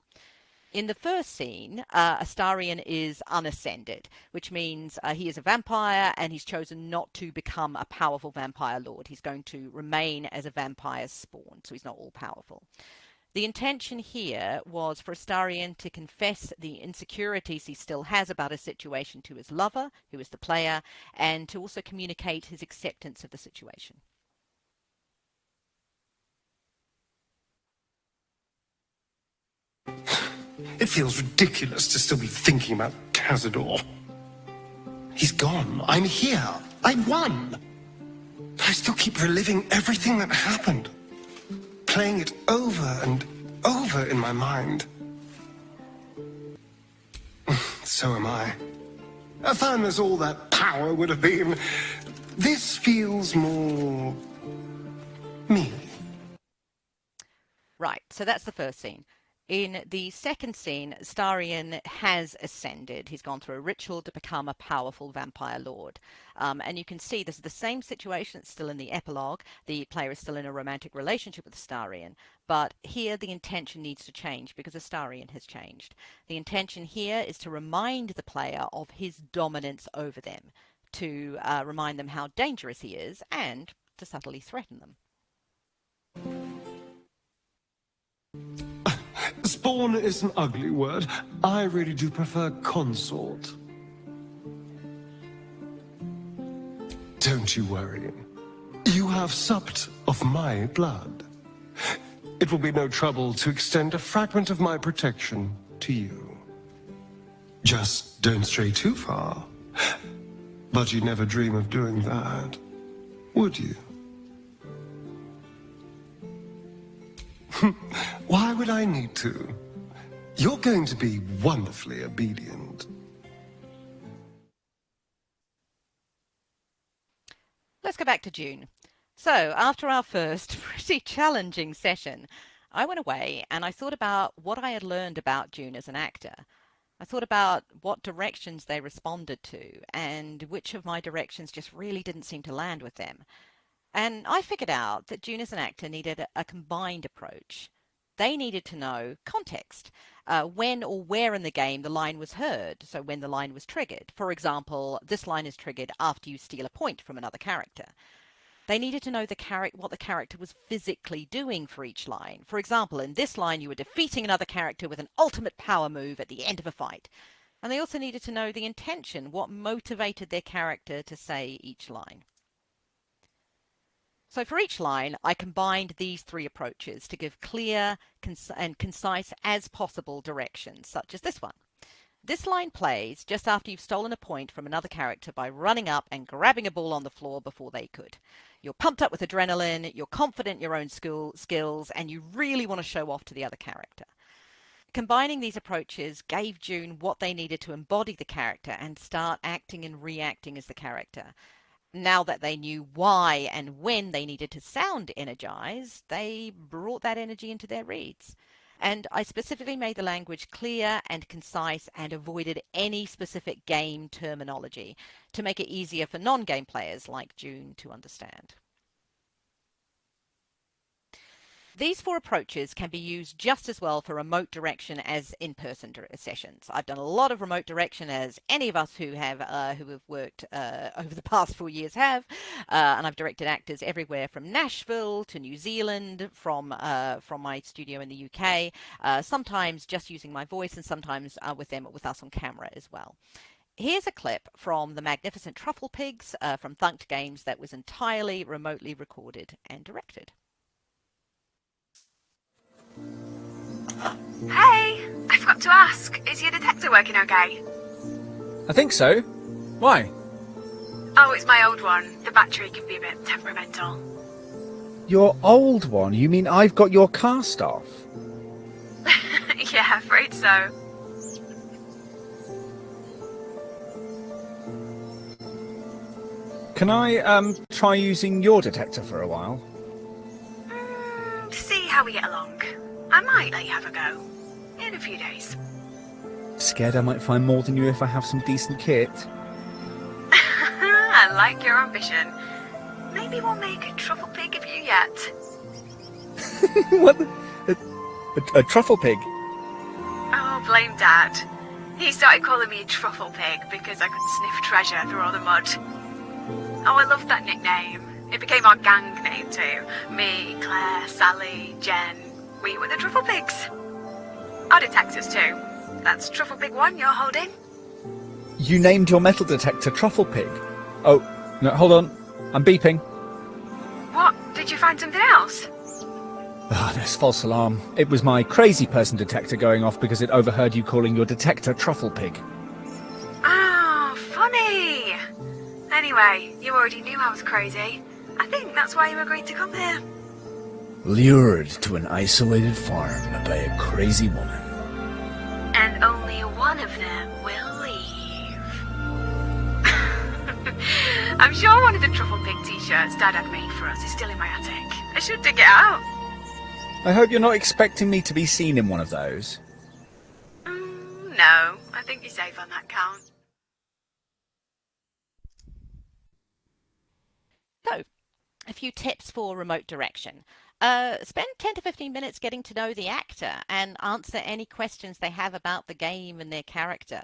In the first scene, Astarion is unascended, which means he is a vampire and he's chosen not to become a powerful vampire lord. He's going to remain as a vampire spawn, so he's not all powerful. The intention here was for Astarion to confess the insecurities he still has about his situation to his lover, who is the player, and to also communicate his acceptance of the situation. It feels ridiculous to still be thinking about Cazador. He's gone. I'm here. I won. I still keep reliving everything that happened, playing it over and over in my mind. So am I. Fun as all that power would have been, this feels more me. Right, so that's the first scene. In the second scene, Astarion has ascended. He's gone through a ritual to become a powerful vampire lord. And you can see this is the same situation. It's still in the epilogue. The player is still in a romantic relationship with Astarion. But here the intention needs to change because Astarion has changed. The intention here is to remind the player of his dominance over them, to remind them how dangerous he is, and to subtly threaten them. Spawn is an ugly word. I really do prefer consort. Don't you worry. You have supped of my blood. It will be no trouble to extend a fragment of my protection to you. Just don't stray too far. But you'd never dream of doing that, would you? Why would I need to? You're going to be wonderfully obedient. Let's go back to June. So, after our first pretty challenging session, I went away and I thought about what I had learned about June as an actor. I thought about what directions they responded to and which of my directions just really didn't seem to land with them. And I figured out that June as an actor needed a combined approach. They needed to know context, when or where in the game the line was heard, so when the line was triggered. For example, this line is triggered after you steal a point from another character. They needed to know what the character was physically doing for each line. For example, in this line you were defeating another character with an ultimate power move at the end of a fight. And they also needed to know the intention, what motivated their character to say each line. So for each line, I combined these three approaches to give clear and concise as possible directions, such as this one. This line plays just after you've stolen a point from another character by running up and grabbing a ball on the floor before they could. You're pumped up with adrenaline, you're confident in your own skills, and you really want to show off to the other character. Combining these approaches gave June what they needed to embody the character and start acting and reacting as the character. Now that they knew why and when they needed to sound energized, they brought that energy into their reads. And I specifically made the language clear and concise and avoided any specific game terminology to make it easier for non-game players like June to understand. These 4 approaches can be used just as well for remote direction as in-person sessions. I've done a lot of remote direction, as any of us who have worked over the past 4 years have, and I've directed actors everywhere from Nashville to New Zealand, from my studio in the UK, sometimes just using my voice, and sometimes with us on camera as well. Here's a clip from the magnificent Truffle Pigs from Thunked Games that was entirely remotely recorded and directed. Hey, I forgot to ask, is your detector working okay? I think so. Why? Oh, it's my old one. The battery can be a bit temperamental. Your old one? You mean I've got your cast off? Yeah, afraid so. Can I, try using your detector for a while? See how we get along. I might let you have a go. In a few days. Scared I might find more than you if I have some decent kit? I like your ambition. Maybe we'll make a truffle pig of you yet. What? A truffle pig? Oh, blame Dad. He started calling me a truffle pig because I could sniff treasure through all the mud. Oh, I loved that nickname. It became our gang name too. Me, Claire, Sally, Jen. We were the Truffle Pigs. Our detectors too. That's Truffle Pig 1 you're holding. You named your metal detector Truffle Pig? Oh, no, hold on. I'm beeping. What? Did you find something else? Ah, this false alarm. It was my crazy person detector going off because it overheard you calling your detector Truffle Pig. Oh, funny. Anyway, you already knew I was crazy. I think that's why you agreed to come here. Lured to an isolated farm by a crazy woman. And only one of them will leave. I'm sure one of the Truffle Pig t-shirts Dad had made for us is still in my attic. I should dig it out. I hope you're not expecting me to be seen in one of those. No, I think you're safe on that count. So, a few tips for remote direction. Spend 10 to 15 minutes getting to know the actor and answer any questions they have about the game and their character.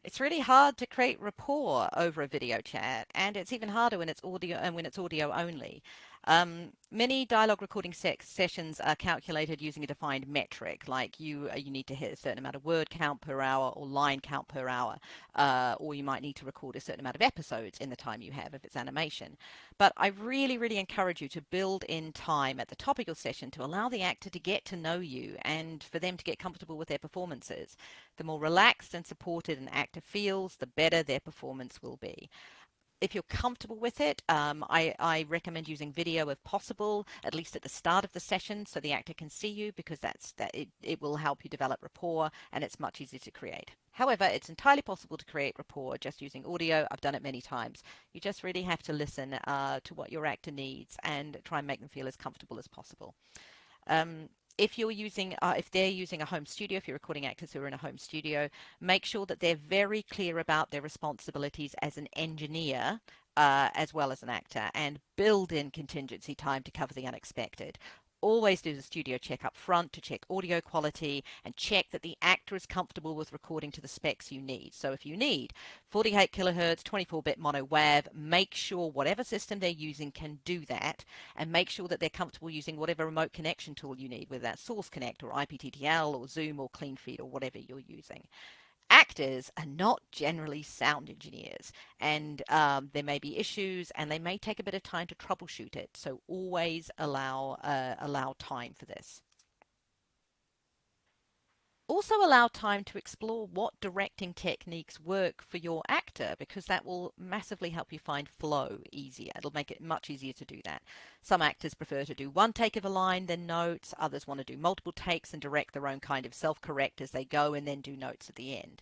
It's really hard to create rapport over a video chat, and it's even harder when it's audio only. Many dialogue recording sessions are calculated using a defined metric, like you need to hit a certain amount of word count per hour or line count per hour, or you might need to record a certain amount of episodes in the time you have if it's animation. But I really, really encourage you to build in time at the top of your session to allow the actor to get to know you and for them to get comfortable with their performances. The more relaxed and supported an actor feels, the better their performance will be. If you're comfortable with it, I recommend using video if possible, at least at the start of the session, so the actor can see you, because it will help you develop rapport, and it's much easier to create. However, it's entirely possible to create rapport just using audio. I've done it many times. You just really have to listen to what your actor needs and try and make them feel as comfortable as possible. If they're using a home studio, if you're recording actors who are in a home studio, make sure that they're very clear about their responsibilities as an engineer as well as an actor, and build in contingency time to cover the unexpected. Always do the studio check up front to check audio quality and check that the actor is comfortable with recording to the specs you need. So if you need 48 kilohertz, 24-bit mono WAV, make sure whatever system they're using can do that, and make sure that they're comfortable using whatever remote connection tool you need, whether that's Source Connect or IPTTL or Zoom or CleanFeed or whatever you're using. Actors are not generally sound engineers, and there may be issues and they may take a bit of time to troubleshoot it, so always allow time for this. Also allow time to explore what directing techniques work for your actor, because that will massively help you find flow easier. It'll make it much easier to do that. Some actors prefer to do one take of a line, then notes. Others want to do multiple takes and direct their own kind of self-correct as they go, and then do notes at the end.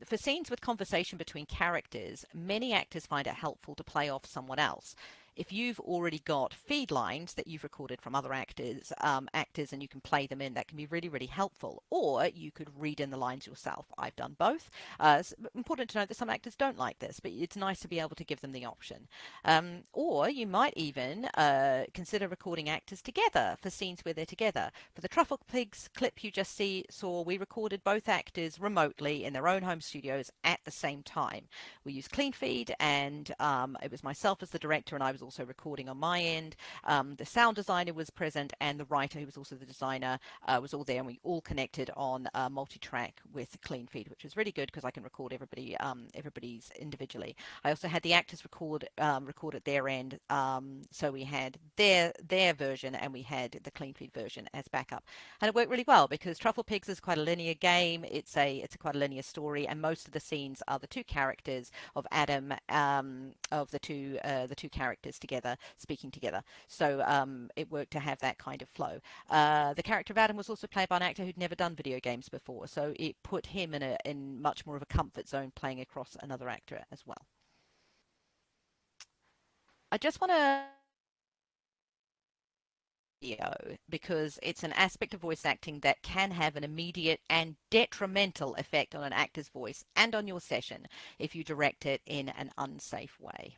For scenes with conversation between characters, many actors find it helpful to play off someone else. if you've already got feed lines that you've recorded from other actors, and you can play them in, that can be really, really helpful. Or you could read in the lines yourself. I've done both. It's important to note that some actors don't like this, but it's nice to be able to give them the option. Or you might even consider recording actors together for scenes where they're together. For the Truffle Pigs clip you just saw, we recorded both actors remotely in their own home studios at the same time. We used clean feed, and it was myself as the director, and I was also recording on my end. The sound designer was present, and the writer, who was also the designer, was all there, and we all connected on multi-track with clean feed, which was really good because I can record everybody's individually. I also had the actors record at their end, so we had their version and we had the clean feed version as backup, and it worked really well because Truffle Pigs is quite a linear game. It's quite a linear story, and most of the scenes are the two characters of Adam, of the two characters together speaking together. So it worked to have that kind of flow. The character of Adam was also played by an actor who'd never done video games before, so it put him in much more of a comfort zone playing across another actor as well. I just want to because it's an aspect of voice acting that can have an immediate and detrimental effect on an actor's voice and on your session if you direct it in an unsafe way.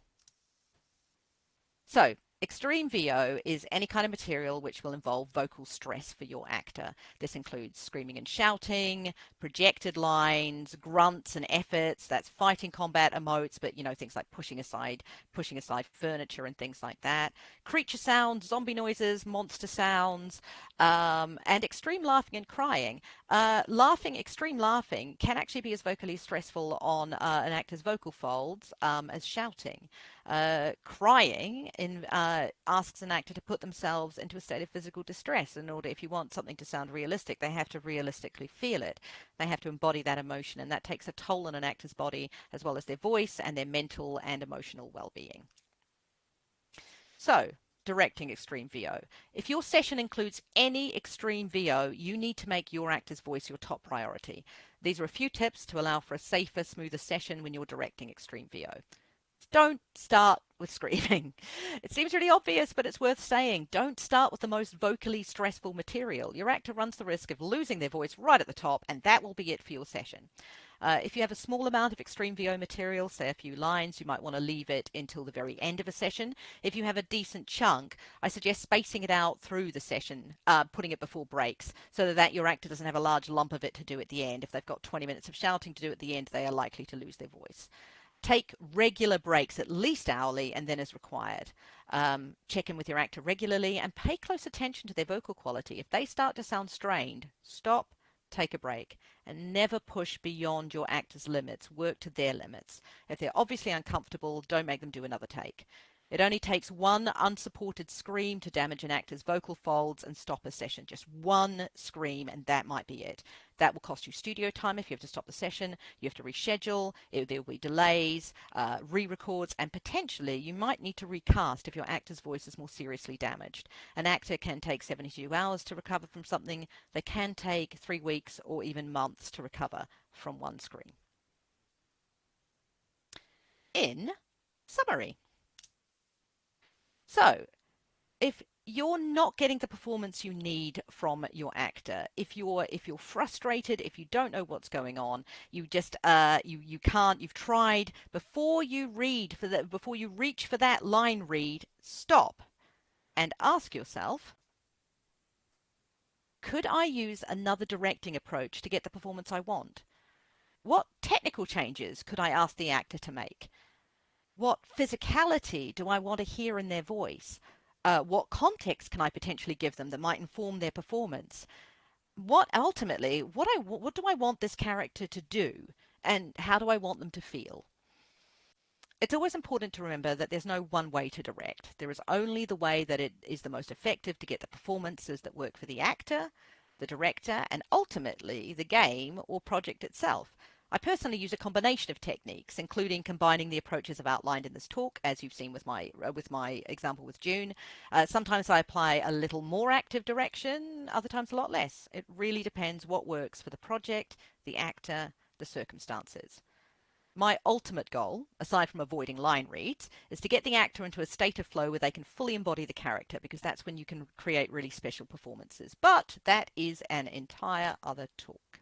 So, extreme VO is any kind of material which will involve vocal stress for your actor. This includes screaming and shouting, projected lines, grunts and efforts. That's fighting combat emotes, but things like pushing aside furniture and things like that. Creature sounds, zombie noises, monster sounds, and extreme laughing and crying. Extreme laughing can actually be as vocally stressful on an actor's vocal folds as shouting. Crying asks an actor to put themselves into a state of physical distress. In order, if you want something to sound realistic, they have to realistically feel it. They have to embody that emotion, and that takes a toll on an actor's body as well as their voice and their mental and emotional well-being. So, directing extreme VO. If your session includes any extreme VO, you need to make your actor's voice your top priority. These are a few tips to allow for a safer, smoother session when you're directing extreme VO. Don't start with screaming. It seems really obvious, but it's worth saying. Don't start with the most vocally stressful material. Your actor runs the risk of losing their voice right at the top, and that will be it for your session. If you have a small amount of extreme VO material, say a few lines, you might want to leave it until the very end of a session. If you have a decent chunk, I suggest spacing it out through the session, putting it before breaks, so that your actor doesn't have a large lump of it to do at the end. If they've got 20 minutes of shouting to do at the end, they are likely to lose their voice. Take regular breaks, at least hourly, and then as required. Check in with your actor regularly and pay close attention to their vocal quality. If they start to sound strained, stop, take a break, and never push beyond your actor's limits. Work to their limits. If they're obviously uncomfortable, don't make them do another take. It only takes one unsupported scream to damage an actor's vocal folds and stop a session. Just one scream, and that might be it. That will cost you studio time if you have to stop the session. You have to reschedule. There will be delays, re-records, and potentially you might need to recast if your actor's voice is more seriously damaged. An actor can take 72 hours to recover from something. They can take 3 weeks or even months to recover from one scream. In summary. So, if you're not getting the performance you need from your actor, if you're frustrated, if you don't know what's going on, you just you can't, you've tried, before you reach for that line read, stop and ask yourself, could I use another directing approach to get the performance I want? What technical changes could I ask the actor to make? What physicality do I want to hear in their voice? What context can I potentially give them that might inform their performance? What do I want this character to do? And how do I want them to feel? It's always important to remember that there's no one way to direct. There is only the way that it is the most effective to get the performances that work for the actor, the director, and ultimately the game or project itself. I personally use a combination of techniques, including combining the approaches I've outlined in this talk, as you've seen with my example with June. Sometimes I apply a little more active direction, other times a lot less. It really depends what works for the project, the actor, the circumstances. my ultimate goal, aside from avoiding line reads, is to get the actor into a state of flow where they can fully embody the character, because that's when you can create really special performances. But that is an entire other talk.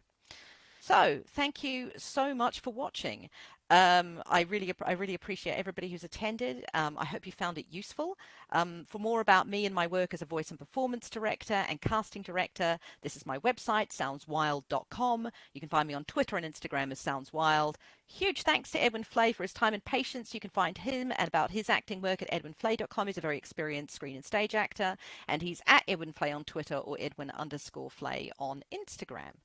So thank you so much for watching. I really appreciate everybody who's attended. I hope you found it useful. For more about me and my work as a voice and performance director and casting director, this is my website, soundswild.com. You can find me on Twitter and Instagram as soundswild. Huge thanks to Edwin Flay for his time and patience. You can find him and about his acting work at edwinflay.com. He's a very experienced screen and stage actor, and he's at Edwin Flay on Twitter or Edwin_Flay on Instagram.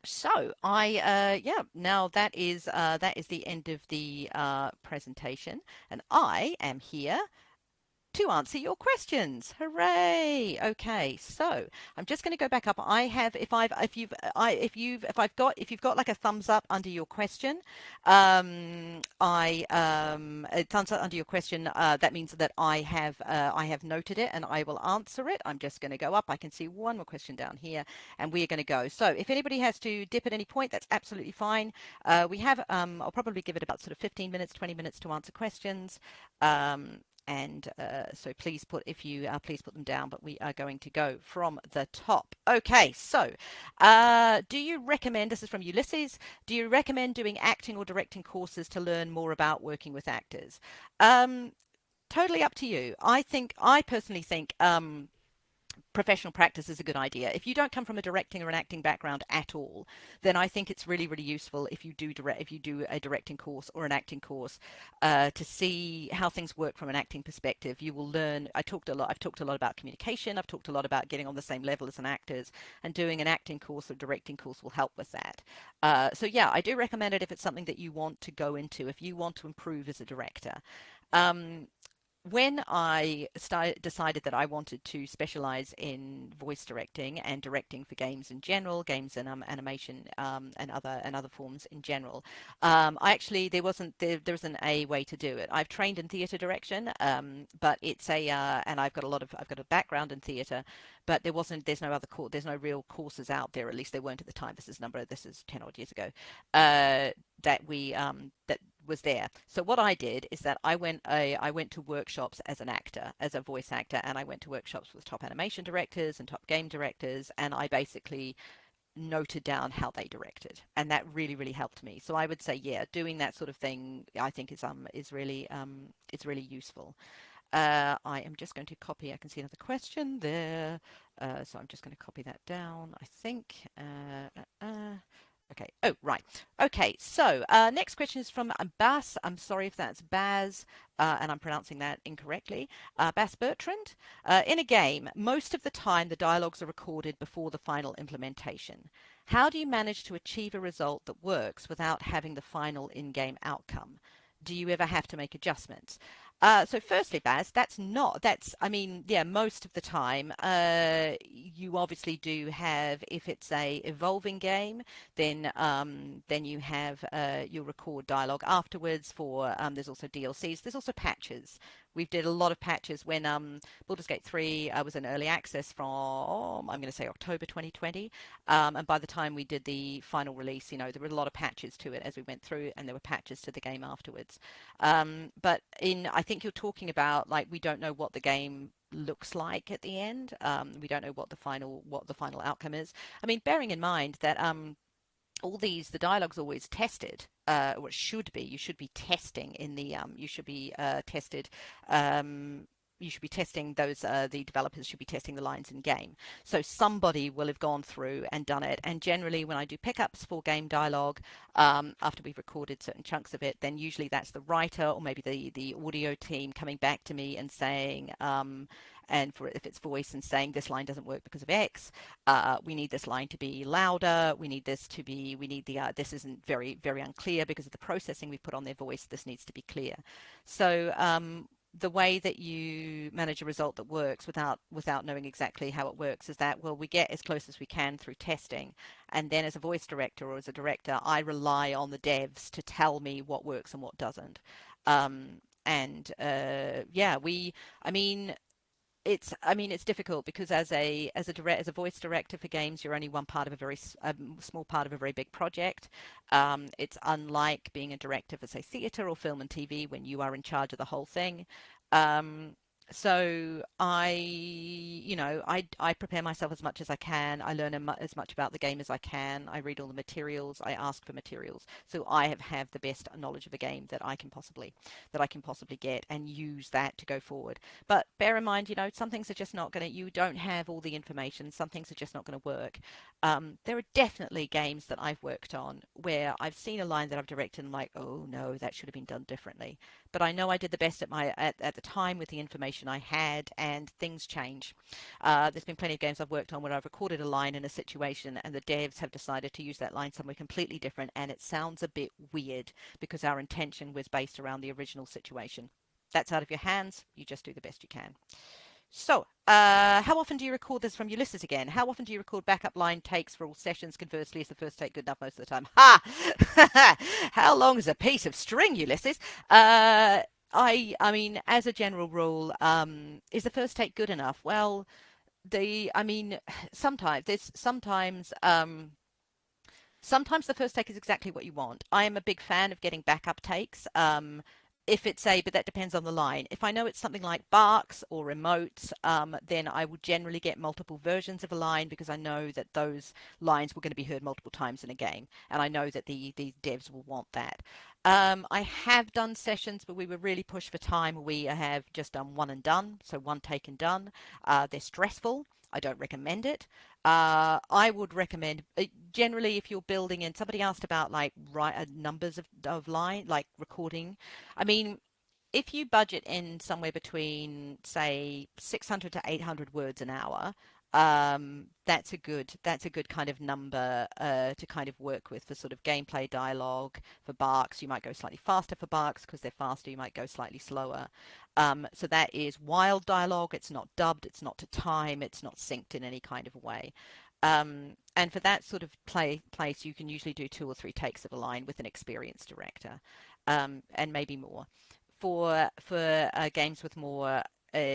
So now that is the end of the presentation, and I am here to answer your questions. Hooray! Okay, so I'm just going to go back up. I have, if you've got like a thumbs up under your question, a thumbs up under your question, that means that I have noted it and I will answer it. I'm just going to go up. I can see one more question down here, and we are going to go. So if anybody has to dip at any point, that's absolutely fine. We have, I'll probably give it about sort of 15 minutes, 20 minutes to answer questions. So please put them down, but we are going to go from the top. Okay, so do you recommend, this is from Ulysses, do you recommend doing acting or directing courses to learn more about working with actors? Totally up to you. I personally think professional practice is a good idea. If you don't come from a directing or an acting background at all, then I think it's really, really useful if you do a directing course or an acting course to see how things work from an acting perspective. You will learn. I've talked a lot about communication. I've talked a lot about getting on the same level as an actors, and doing an acting course or directing course will help with that. So yeah, I do recommend it if it's something that you want to go into, if you want to improve as a director. When I decided that I wanted to specialize in voice directing and directing for games in general, games and animation and other forms in general, there isn't a way to do it. I've trained in theatre direction, but it's and I've got a background in theatre, but there's no real courses out there. At least there weren't at the time. This is 10 odd years ago. That was there. So what I did is that I went to workshops as an actor, as a voice actor, and I went to workshops with top animation directors and top game directors, and I basically noted down how they directed, and that really, really helped me. So I would say, yeah, doing that sort of thing, I think is really useful. I am just going to copy. I can see another question there, so I'm just going to copy that down. I think. Okay. Oh, right. Okay. So next question is from Bas. I'm sorry if that's Baz, and I'm pronouncing that incorrectly. Bas Bertrand. In a game, most of the time the dialogues are recorded before the final implementation. How do you manage to achieve a result that works without having the final in-game outcome? Do you ever have to make adjustments? So firstly, Baz, most of the time, you obviously do have, if it's a evolving game, then you'll record dialogue afterwards for, there's also DLCs, there's also patches. We did a lot of patches when Baldur's Gate 3 was in early access from, I'm going to say October 2020. And by the time we did the final release, there were a lot of patches to it as we went through, and there were patches to the game afterwards. But I think you're talking about, like, we don't know what the game looks like at the end. We don't know what the final outcome is. I mean, bearing in mind that the dialogue's always tested, or it should be. You should be testing in the, you should be testing those, the developers should be testing the lines in game. So somebody will have gone through and done it. And generally when I do pickups for game dialogue, after we've recorded certain chunks of it, then usually that's the writer or maybe the audio team coming back to me and saying, and if it's voice, and saying this line doesn't work because of X, we need this line to be louder, this isn't very, very unclear because of the processing we put on their voice, this needs to be clear. So the way that you manage a result that works without knowing exactly how it works is that, well, we get as close as we can through testing, and then as a voice director or as a director, I rely on the devs to tell me what works and what doesn't. I mean, it's difficult because as a voice director for games, you're only one part of a very small part of a very big project. It's unlike being a director for, say, theatre or film and TV when you are in charge of the whole thing. So I prepare myself as much as I can. I learn as much about the game as I can. I read all the materials. I ask for materials. So I have the best knowledge of a game that I can possibly get, and use that to go forward. But bear in mind, some things are just not going to, you don't have all the information. Some things are just not going to work. There are definitely games that I've worked on where I've seen a line that I've directed and I'm like, oh no, that should have been done differently. But I know I did the best at the time with the information I had, and things change. There's been plenty of games I've worked on where I've recorded a line in a situation and the devs have decided to use that line somewhere completely different, and it sounds a bit weird because our intention was based around the original situation. That's out of your hands. You just do the best you can. So, how often do you record this from Ulysses again? How often do you record backup line takes for all sessions? Conversely, is the first take good enough most of the time? Ha! How long is a piece of string, Ulysses? I mean, as a general rule, is the first take good enough? Well, sometimes the first take is exactly what you want. I am a big fan of getting backup takes. But that depends on the line. If I know it's something like barks or remotes, then I would generally get multiple versions of a line because I know that those lines were going to be heard multiple times in a game, and I know that the devs will want that. I have done sessions where we were really pushed for time. We have just done one and done, so one take and done. They're stressful. I don't recommend it. I would recommend generally if you're building in. Somebody asked about like numbers of line, like recording. I mean, if you budget in somewhere between, say, 600 to 800 words an hour, that's a good kind of number to kind of work with for sort of gameplay dialogue. For barks, you might go slightly faster for barks because they're faster. You might go slightly slower. So that is wild dialogue. It's not dubbed. It's not to time. It's not synced in any kind of way. And for that sort of place, you can usually do 2 or 3 takes of a line with an experienced director, and maybe more. For games with more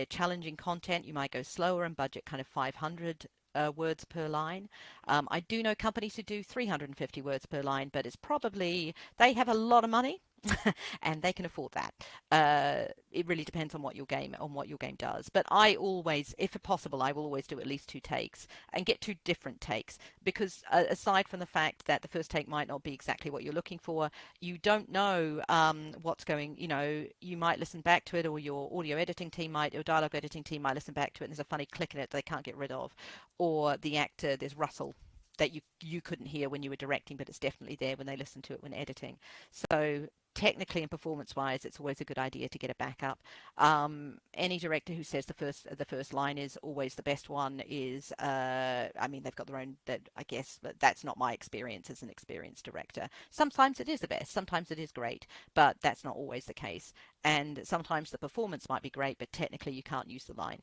challenging content, you might go slower and budget kind of 500 words per line. I do know companies who do 350 words per line, but it's probably, they have a lot of money and they can afford that. It really depends on what your game does. But I always, if possible, I will always do at least 2 takes and get 2 different takes, because aside from the fact that the first take might not be exactly what you're looking for, you don't know what's going, you might listen back to it, or your audio editing team might, or dialogue editing team might listen back to it and there's a funny click in it they can't get rid of, or the actor, there's rustle that you couldn't hear when you were directing, but it's definitely there when they listen to it when editing. So technically and performance-wise, it's always a good idea to get a backup. Any director who says the first line is always the best one is, I mean, they've got their own, that I guess, but that's not my experience as an experienced director. Sometimes it is the best, sometimes it is great, but that's not always the case. And sometimes the performance might be great, but technically you can't use the line.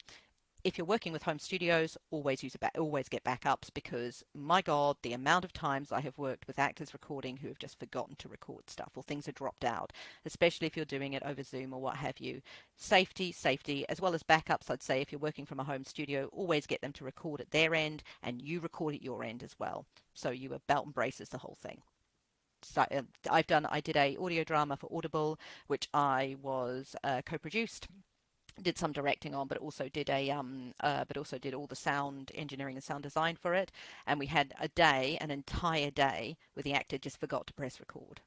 If you're working with home studios, always get backups, because my God, the amount of times I have worked with actors recording who have just forgotten to record stuff, or things are dropped out, especially if you're doing it over Zoom or what have you. Safety, as well as backups. I'd say if you're working from a home studio, always get them to record at their end and you record at your end as well. So you are belt and braces the whole thing. So I did a audio drama for Audible, which I was co-produced, did some directing on, but also did all the sound engineering and sound design for it. And we had an entire day where the actor just forgot to press record.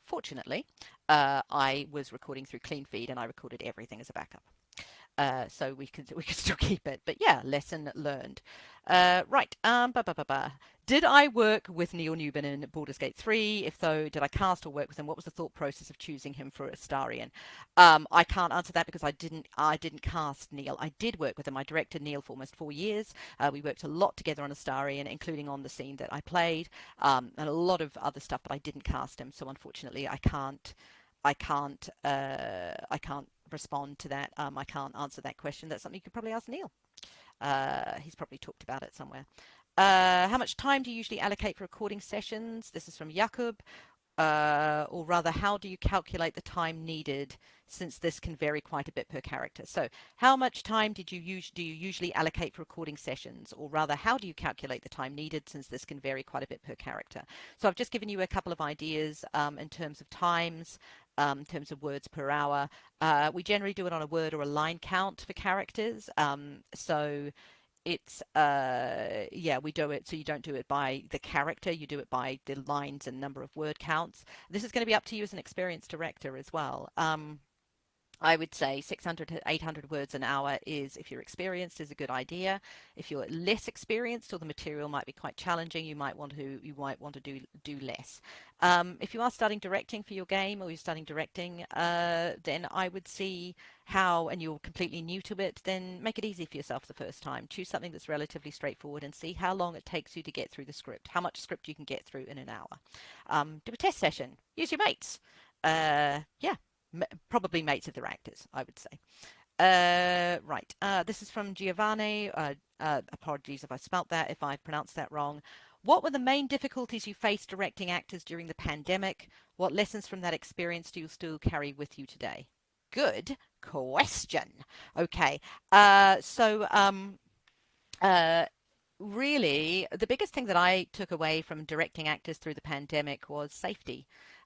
Fortunately, I was recording through Clean Feed and I recorded everything as a backup. So we could still keep it. But yeah, lesson learned. Right. Did I work with Neil Newbin in Baldur's Gate 3? If so, did I cast or work with him? What was the thought process of choosing him for Astarion? I can't answer that because I didn't cast Neil. I did work with him. I directed Neil for almost 4 years. We worked a lot together on Astarion, including on the scene that I played, and a lot of other stuff, but I didn't cast him. So unfortunately, I can't respond to that. I can't answer that question. That's something you could probably ask Neil. He's probably talked about it somewhere. How much time do you usually allocate for recording sessions? This is from Jakub. or rather, how do you calculate the time needed, since this can vary quite a bit per character? So how much time do you usually allocate for recording sessions? Or rather, how do you calculate the time needed, since this can vary quite a bit per character? So I've just given you a couple of ideas in terms of times, in terms of words per hour. We generally do it on a word or a line count for characters. So it's yeah, we do it, so you don't do it by the character, you do it by the lines and number of word counts. This is going to be up to you as an experienced director as well. I would say 600 to 800 words an hour is, if you're experienced, is a good idea. If you're less experienced or the material might be quite challenging, you might want to do less. If you are starting directing for your game, or you're starting directing, then I would see how, and you're completely new to it, then make it easy for yourself the first time. Choose something that's relatively straightforward and see how long it takes you to get through the script, how much script you can get through in an hour. Do a test session. Use your mates. Yeah. Probably mates of their actors, I would say. Right. This is from Giovanni. Apologies if I spelt that, if I pronounced that wrong. What were the main difficulties you faced directing actors during the pandemic? What lessons from that experience do you still carry with you today? Good question. Okay. Really, the biggest thing that I took away from directing actors through the pandemic was safety.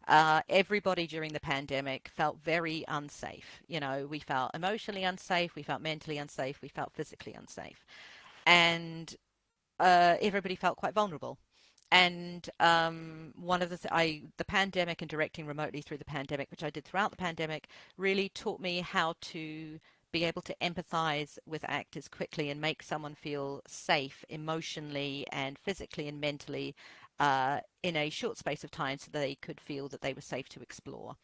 Everybody during the pandemic felt very unsafe. You know, we felt emotionally unsafe, we felt mentally unsafe, we felt physically unsafe. And everybody felt quite vulnerable. And one of the pandemic and directing remotely through the pandemic, which I did throughout the pandemic, really taught me how to be able to empathize with actors quickly and make someone feel safe emotionally and physically and mentally in a short space of time, so they could feel that they were safe to explore.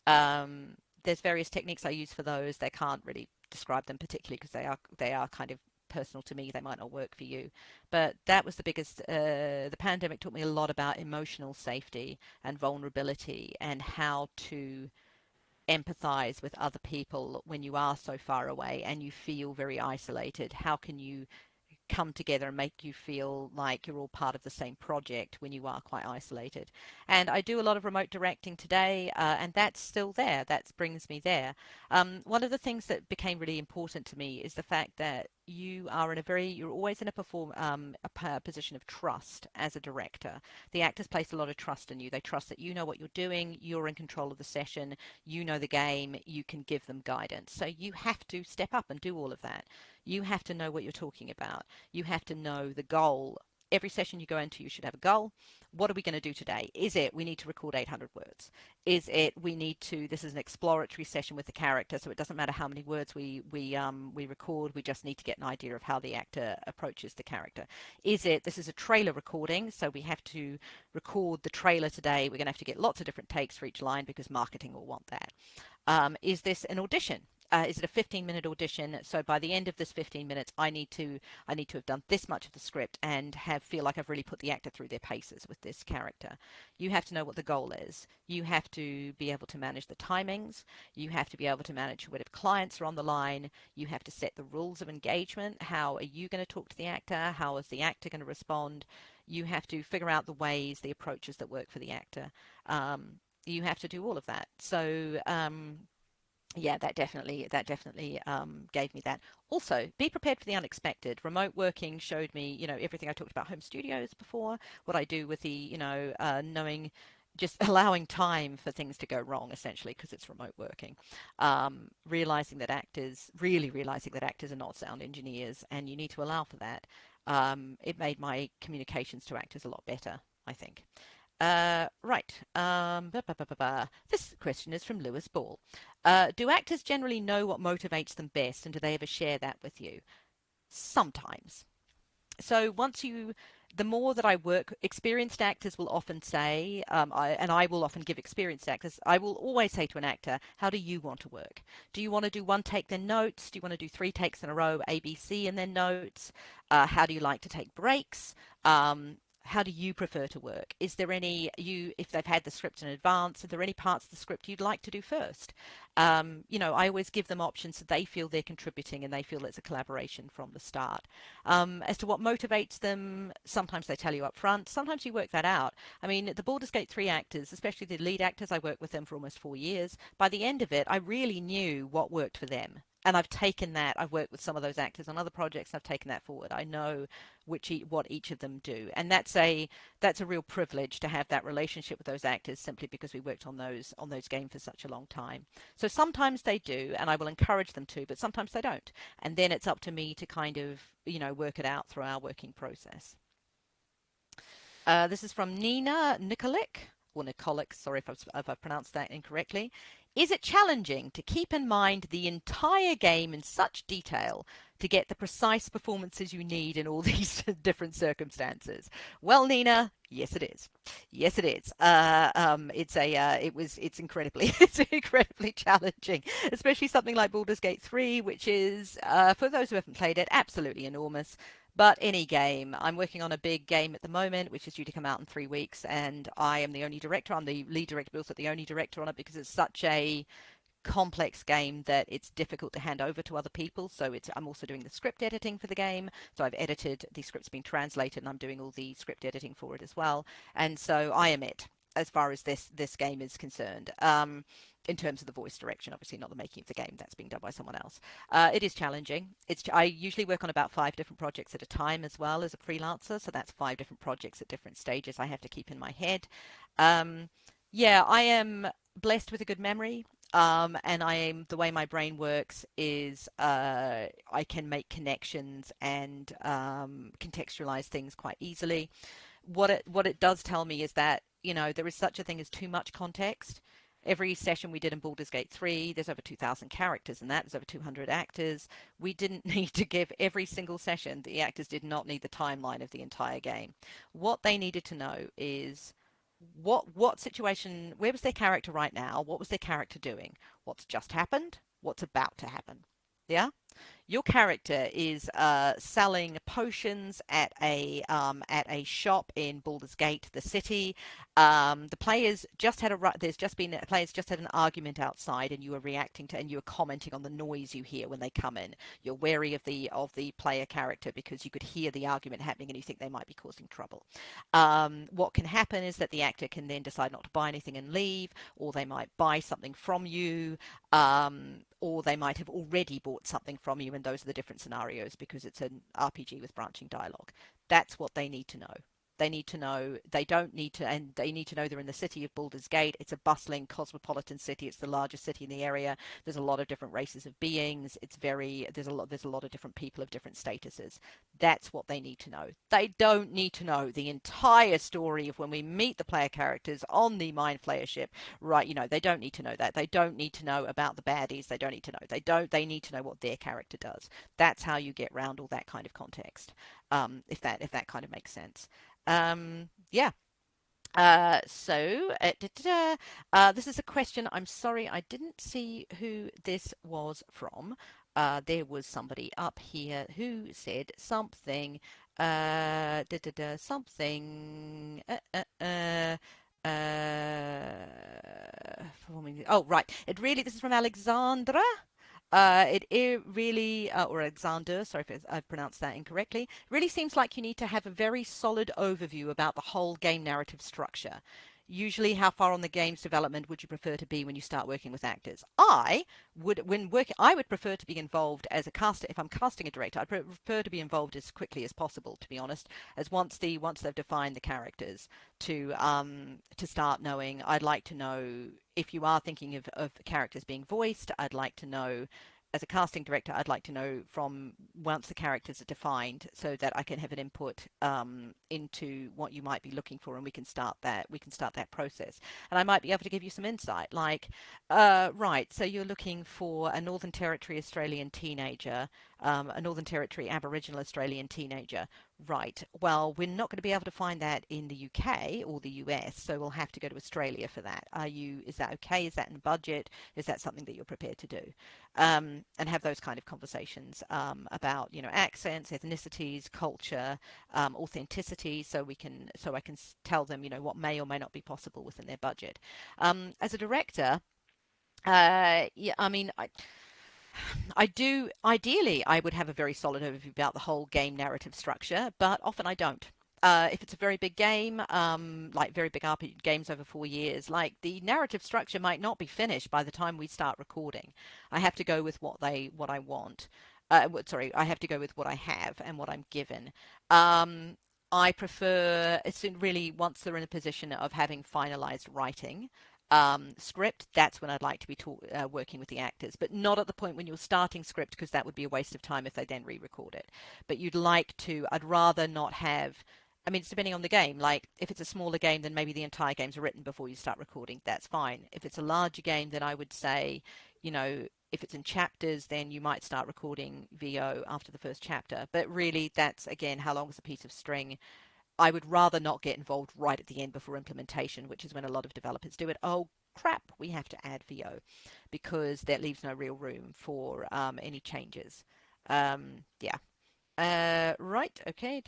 There's various techniques I use for those. They can't really describe them particularly because they are kind of personal to me. They might not work for you, but that was the biggest. The pandemic taught me a lot about emotional safety and vulnerability, and how to empathize with other people when you are so far away and you feel very isolated. How can you come together and make you feel like you're all part of the same project when you are quite isolated? And I do a lot of remote directing today, and that's still there. That brings me there. One of the things that became really important to me is the fact that you're always in a position of trust as a director. The actors place a lot of trust in you. They trust that you know what you're doing, you're in control of the session, you know the game, you can give them guidance. So you have to step up and do all of that. You have to know what you're talking about. You have to know the goal. Every session you go into, you should have a goal. What are we going to do today? Is it we need to record 800 words? Is it this is an exploratory session with the character, so it doesn't matter how many words we record, we just need to get an idea of how the actor approaches the character. Is it this is a trailer recording, so we have to record the trailer today, we're going to have to get lots of different takes for each line because marketing will want that. Is this an audition? Is it a 15-minute audition? So by the end of this 15 minutes, I need to have done this much of the script and feel like I've really put the actor through their paces with this character. You have to know what the goal is. You have to be able to manage the timings. You have to be able to manage whatever clients are on the line. You have to set the rules of engagement. How are you going to talk to the actor? How is the actor going to respond? You have to figure out the ways, the approaches that work for the actor. You have to do all of that. So yeah, that definitely gave me that. Also, be prepared for the unexpected. Remote working showed me, everything I talked about home studios before, what I do with the, knowing, just allowing time for things to go wrong, essentially, because it's remote working. Realizing that actors are not sound engineers, and you need to allow for that. It made my communications to actors a lot better, I think. Right. This question is from Lewis Ball. Do actors generally know what motivates them best, and do they ever share that with you? Sometimes. So the more that I work, experienced actors will often say, I will often give experienced actors, I will always say to an actor, how do you want to work? Do you want to do one take then notes? Do you want to do 3 takes in a row, A, B, C, and then notes? How do you like to take breaks? how do you prefer to work? Is there any, if they've had the script in advance, are there any parts of the script you'd like to do first? You know, I always give them options so they feel they're contributing and they feel it's a collaboration from the start. As to what motivates them, sometimes they tell you up front, sometimes you work that out. I mean, the Baldur's Gate 3 actors, especially the lead actors, I worked with them for almost 4 years. By the end of it, I really knew what worked for them. And I've taken that, I've worked with some of those actors on other projects, and I've taken that forward. I know what each of them do. And that's a real privilege to have that relationship with those actors, simply because we worked on those games for such a long time. So sometimes they do, and I will encourage them to, but sometimes they don't. And then it's up to me to kind of, you know, work it out through our working process. This is from Nina Nikolic, or Nikolic, sorry if I've pronounced that incorrectly. Is it challenging to keep in mind the entire game in such detail to get the precise performances you need in all these different circumstances? Well, Nina, yes, it is. Yes, it is. It's incredibly challenging, especially something like Baldur's Gate 3, which is, for those who haven't played it, absolutely enormous. But any game, I'm working on a big game at the moment, which is due to come out in 3 weeks, and I am the only director. I'm the lead director, but also the only director on it, because it's such a complex game that it's difficult to hand over to other people. So I'm also doing the script editing for the game. So I've edited, the script's been translated, and I'm doing all the script editing for it as well. And so I am it, as far as this game is concerned. In terms of the voice direction, obviously not the making of the game, that's being done by someone else. It is challenging. I usually work on about 5 different projects at a time as well as a freelancer, so that's 5 different projects at different stages I have to keep in my head. Yeah, I am blessed with a good memory, and the way my brain works is I can make connections and contextualize things quite easily. What it does tell me is that, you know, there is such a thing as too much context. Every session we did in Baldur's Gate 3, there's over 2,000 characters in that. There's over 200 actors. We didn't need to give every single session. The actors did not need the timeline of the entire game. What they needed to know is what situation, where was their character right now? What was their character doing? What's just happened? What's about to happen? Yeah? Your character is selling potions at a shop in Baldur's Gate, the city. The players just had players just had an argument outside, and you are reacting to, and you are commenting on the noise you hear when they come in. You're wary of the player character because you could hear the argument happening, and you think they might be causing trouble. What can happen is that the actor can then decide not to buy anything and leave, or they might buy something from you, or they might have already bought something from you, and those are the different scenarios because it's an RPG with branching dialogue. That's what they need to know. They need to know, they need to know they're in the city of Baldur's Gate. It's a bustling cosmopolitan city. It's the largest city in the area. There's a lot of different races of beings. There's a lot of different people of different statuses. That's what they need to know. They don't need to know the entire story of when we meet the player characters on the Mind Flayer ship, right? You know, they don't need to know that. They don't need to know about the baddies. They don't need to know. They need to know what their character does. That's how you get around all that kind of context. If that kind of makes sense. Yeah. This is a question. I'm sorry, I didn't see who this was from. There was somebody up here who said something. Something. Oh, right. This is from Alexandra. It really, or Alexander, sorry if I've pronounced that incorrectly, really seems like you need to have a very solid overview about the whole game narrative structure. Usually, how far on the game's development would you prefer to be when you start working with actors? I would prefer to be involved as a caster. If I'm casting a director, I'd prefer to be involved as quickly as possible, to be honest, as once they've defined the characters to start knowing. I'd like to know if you are thinking of characters being voiced. I'd like to know, as a casting director, I'd like to know from once the characters are defined, so that I can have an input into what you might be looking for, and we can start that process. And I might be able to give you some insight, like, right, so you're looking for a Northern Territory Australian teenager, a Northern Territory Aboriginal Australian teenager. Right. Well, we're not going to be able to find that in the UK or the US, so we'll have to go to Australia for that. Is that okay? Is that in budget? Is that something that you're prepared to do? And have those kind of conversations about, accents, ethnicities, culture, authenticity, so I can tell them, what may or may not be possible within their budget. As a director, yeah, I mean, ideally, I would have a very solid overview about the whole game narrative structure, but often I don't. If it's a very big game, like very big RPG games over 4 years, like the narrative structure might not be finished by the time we start recording. I have to go with what I want. Sorry, I have to go with what I have and what I'm given. I prefer, it's really once they're in a position of having finalized writing, script, that's when I'd like to be working with the actors, but not at the point when you're starting script, because that would be a waste of time if they then re-record it. But I'd rather not have, I mean, it's depending on the game. Like, if it's a smaller game, then maybe the entire game's written before you start recording. That's fine. If it's a larger game, then I would say, if it's in chapters, then you might start recording VO after the first chapter. But really, that's, again, how long is a piece of string? I would rather not get involved right at the end before implementation, which is when a lot of developers do it. Oh, crap, we have to add VO, because that leaves no real room for any changes. Yeah. Right, okay,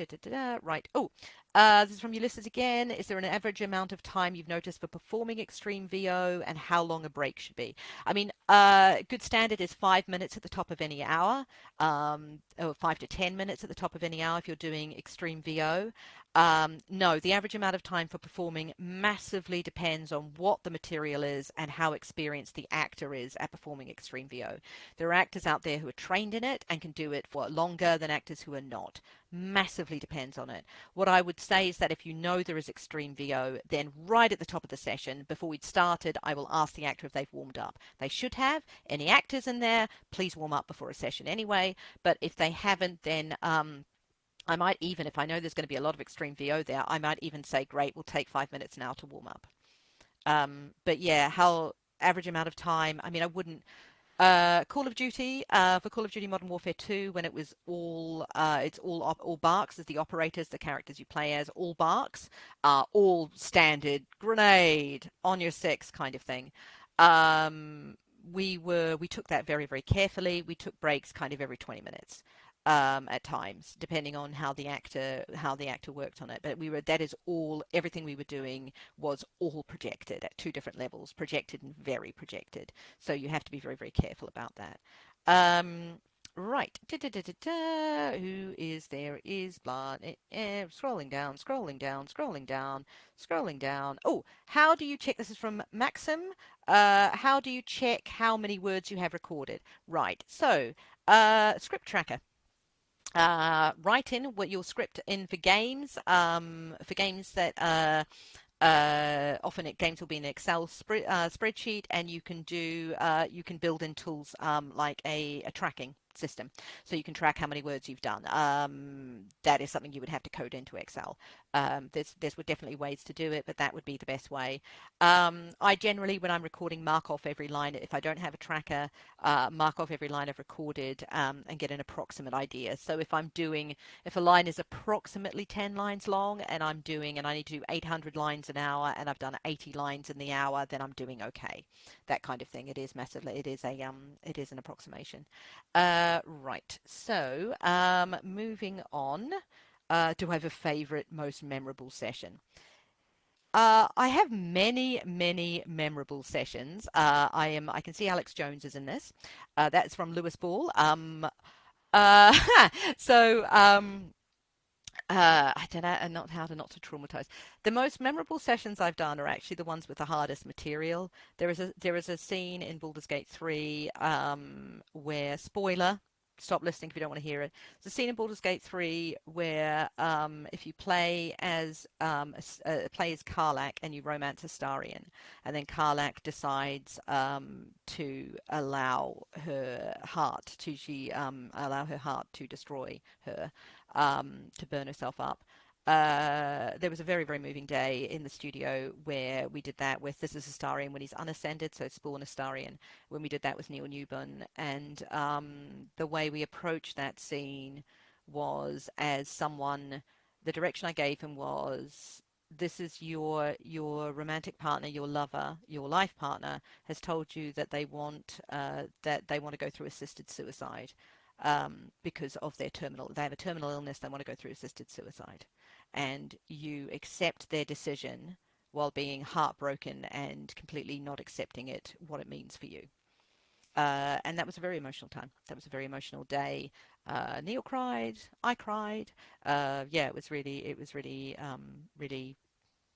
right. Oh, this is from Ulysses again. Is there an average amount of time you've noticed for performing extreme VO, and how long a break should be? I mean, good standard is 5 minutes at the top of any hour, or 5 to 10 minutes at the top of any hour if you're doing extreme VO. No, the average amount of time for performing massively depends on what the material is and how experienced the actor is at performing extreme VO. There are actors out there who are trained in it and can do it for longer than actors who are not. Massively depends on it. What I would say is that if you know there is extreme VO, then right at the top of the session, before we'd started, I will ask the actor if they've warmed up. They should have. Any actors in there, please warm up before a session anyway. But if they haven't, then I might even, if I know there's going to be a lot of extreme VO there, I might even say, great, we'll take 5 minutes now to warm up. But yeah, how average amount of time, I mean, I wouldn't, Call of Duty, for Call of Duty Modern Warfare 2, when it was all barks as the operators, the characters you play as, all barks, all standard, grenade, on your six kind of thing. We took that very, very carefully. We took breaks kind of every 20 minutes. At times, depending on how the actor worked on it. But everything we were doing was all projected at 2 different levels, projected and very projected. So you have to be very, very careful about that. Right. Who is there? Is Blood. Scrolling down, scrolling down, scrolling down, scrolling down. Oh, how do you check? This is from Maxim. How do you check how many words you have recorded? Right. So, script tracker. Write in what your script in for games that often games will be in an Excel spreadsheet, and you can build in tools like a tracking system, so you can track how many words you've done. That is something you would have to code into Excel. There's definitely ways to do it, but that would be the best way. I generally, when I'm recording, mark off every line. If I don't have a tracker, mark off every line I've recorded, and get an approximate idea. So if a line is approximately 10 lines long, and I need to do 800 lines an hour, and I've done 80 lines in the hour, then I'm doing okay. That kind of thing. It is an approximation. Right. So, moving on. Do I have a favorite, most memorable session? I have many, many memorable sessions. I can see Alex Jones is in this. That's from Lewis Ball. So, I don't know, and not how to not to traumatize. The most memorable sessions I've done are actually the ones with the hardest material. There is a scene in Baldur's Gate 3 where, spoiler, stop listening if you don't want to hear it. There's a scene in Baldur's Gate 3 where if you play as Karlach and you romance Astarion, and then Karlach decides to allow her heart to destroy her, to burn herself up. There was a very, very moving day in the studio where we did that with This is Astarion when he's unascended, so Spawn Astarion, when we did that with Neil Newburn. And the way we approached that scene was as someone, the direction I gave him was, this is your romantic partner, your lover, your life partner has told you that they want to go through assisted suicide because of they have a terminal illness, they want to go through assisted suicide, and you accept their decision while being heartbroken and completely not accepting what it means for you. And that was a very emotional time. That was a very emotional day. Neil cried. I cried. Yeah, it was really, really,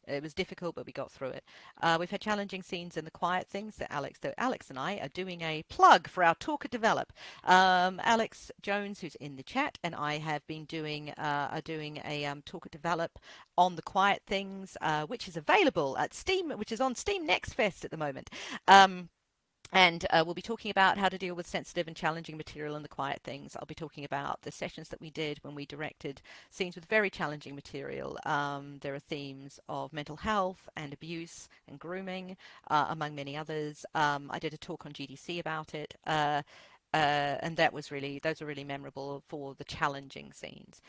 it was difficult, but we got through it. We've had challenging scenes in the quiet things that Alex and I are doing a plug for our Talk and Develop. Alex Jones, who's in the chat, and I have been doing a Talk and Develop on the quiet things, which is available at Steam, which is on Steam Next Fest at the moment. And we'll be talking about how to deal with sensitive and challenging material in the quiet things. I'll be talking about the sessions that we did when we directed scenes with very challenging material. There are themes of mental health and abuse and grooming, among many others. I did a talk on GDC about it. And those are really memorable for the challenging scenes.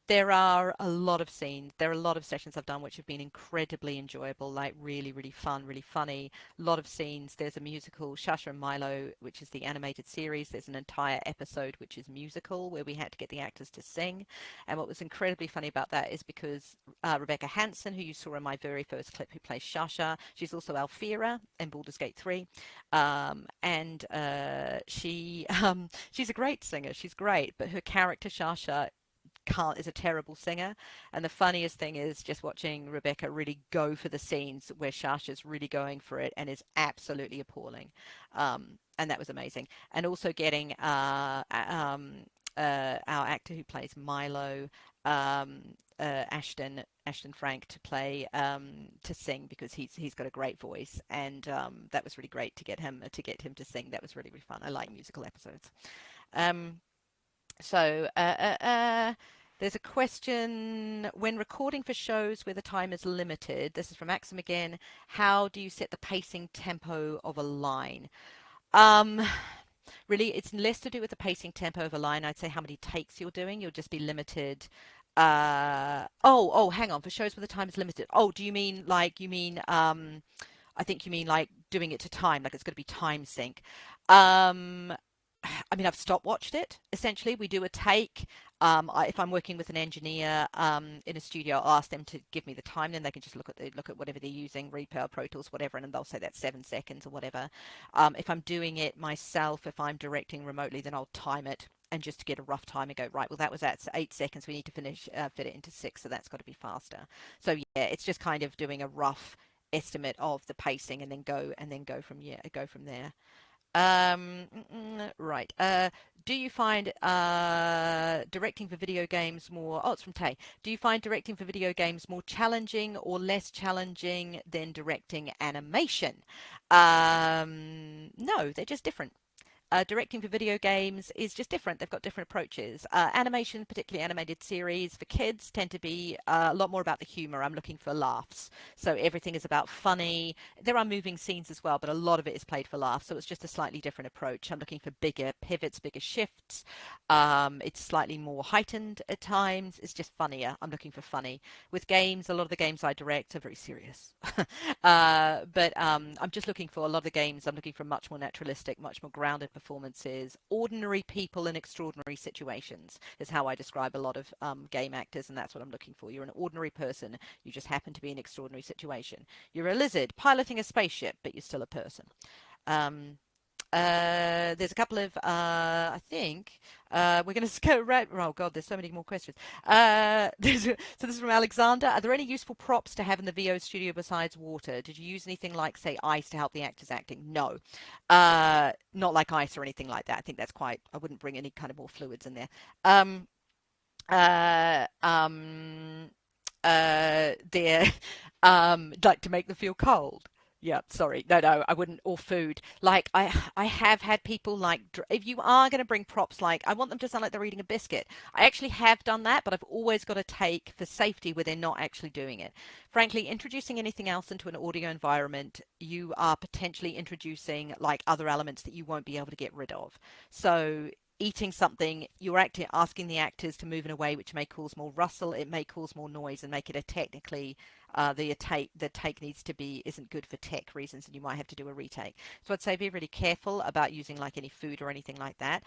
There are a lot of scenes, there are a lot of sessions I've done which have been incredibly enjoyable, like really, really fun, really funny. A lot of scenes. There's a musical, Shasha and Milo, which is the animated series. There's an entire episode which is musical where we had to get the actors to sing. And what was incredibly funny about that is because Rebecca Hansen, who you saw in my very first clip, who plays Shasha, she's also Alfira in Baldur's Gate 3. She's a great singer. She's great, but her character Shasha is a terrible singer, and the funniest thing is just watching Rebecca really go for the scenes where Shasha's really going for it and is absolutely appalling, and that was amazing. And also getting our actor who plays Milo, Ashton Frank, to play to sing, because he's got a great voice, and that was really great to get him to sing. That was really, really fun. I like musical episodes. There's a question, when recording for shows where the time is limited, this is from Axum again, how do you set the pacing tempo of a line? Really, it's less to do with the pacing tempo of a line. I'd say how many takes you're doing. You'll just be limited. Hang on, for shows where the time is limited. Oh, do you mean I think you mean like doing it to time, like it's going to be time sync. I mean, I've stopwatched it. Essentially, we do a take. If I'm working with an engineer in a studio, I'll ask them to give me the time. Then they can just look at whatever they're using, Reaper, Pro Tools, whatever, and they'll say that's 7 seconds or whatever. If I'm doing it myself, if I'm directing remotely, then I'll time it and just get a rough time and go, right, well, that was at 8 seconds. We need to fit it into 6, so that's got to be faster. So yeah, it's just kind of doing a rough estimate of the pacing and then go from there. Right. Do you find directing for video games more... Oh, it's from Tay. Do you find directing for video games more challenging or less challenging than directing animation? No, they're just different. Directing for video games is just different. They've got different approaches. Animation, particularly animated series for kids, tend to be a lot more about the humor. I'm looking for laughs. So everything is about funny. There are moving scenes as well, but a lot of it is played for laughs. So it's just a slightly different approach. I'm looking for bigger pivots, bigger shifts. It's slightly more heightened at times. It's just funnier. I'm looking for funny. With games, a lot of the games I direct are very serious. But I'm just looking for a lot of the games. I'm looking for much more naturalistic, much more grounded performances. Ordinary people in extraordinary situations is how I describe a lot of game actors, and that's what I'm looking for. You're an ordinary person. You just happen to be in an extraordinary situation. You're a lizard piloting a spaceship, but you're still a person. There's a couple of, I think, we're going to go right. Oh, God, there's so many more questions. So this is from Alexander. Are there any useful props to have in the VO studio besides water? Did you use anything like, say, ice to help the actors acting? No. Not like ice or anything like that. I think that's quite, I wouldn't bring any kind of more fluids in there. Like to make them feel cold. Yeah, sorry. No, I wouldn't. Or food. Like, I have had people, like, if you are going to bring props, like, I want them to sound like they're eating a biscuit. I actually have done that, but I've always got to take for safety where they're not actually doing it. Frankly, introducing anything else into an audio environment, you are potentially introducing, like, other elements that you won't be able to get rid of. So eating something, you're asking the actors to move in a way which may cause more rustle, it may cause more noise, and make it a technically the take needs to be isn't good for tech reasons, and you might have to do a retake. So I'd say be really careful about using like any food or anything like that.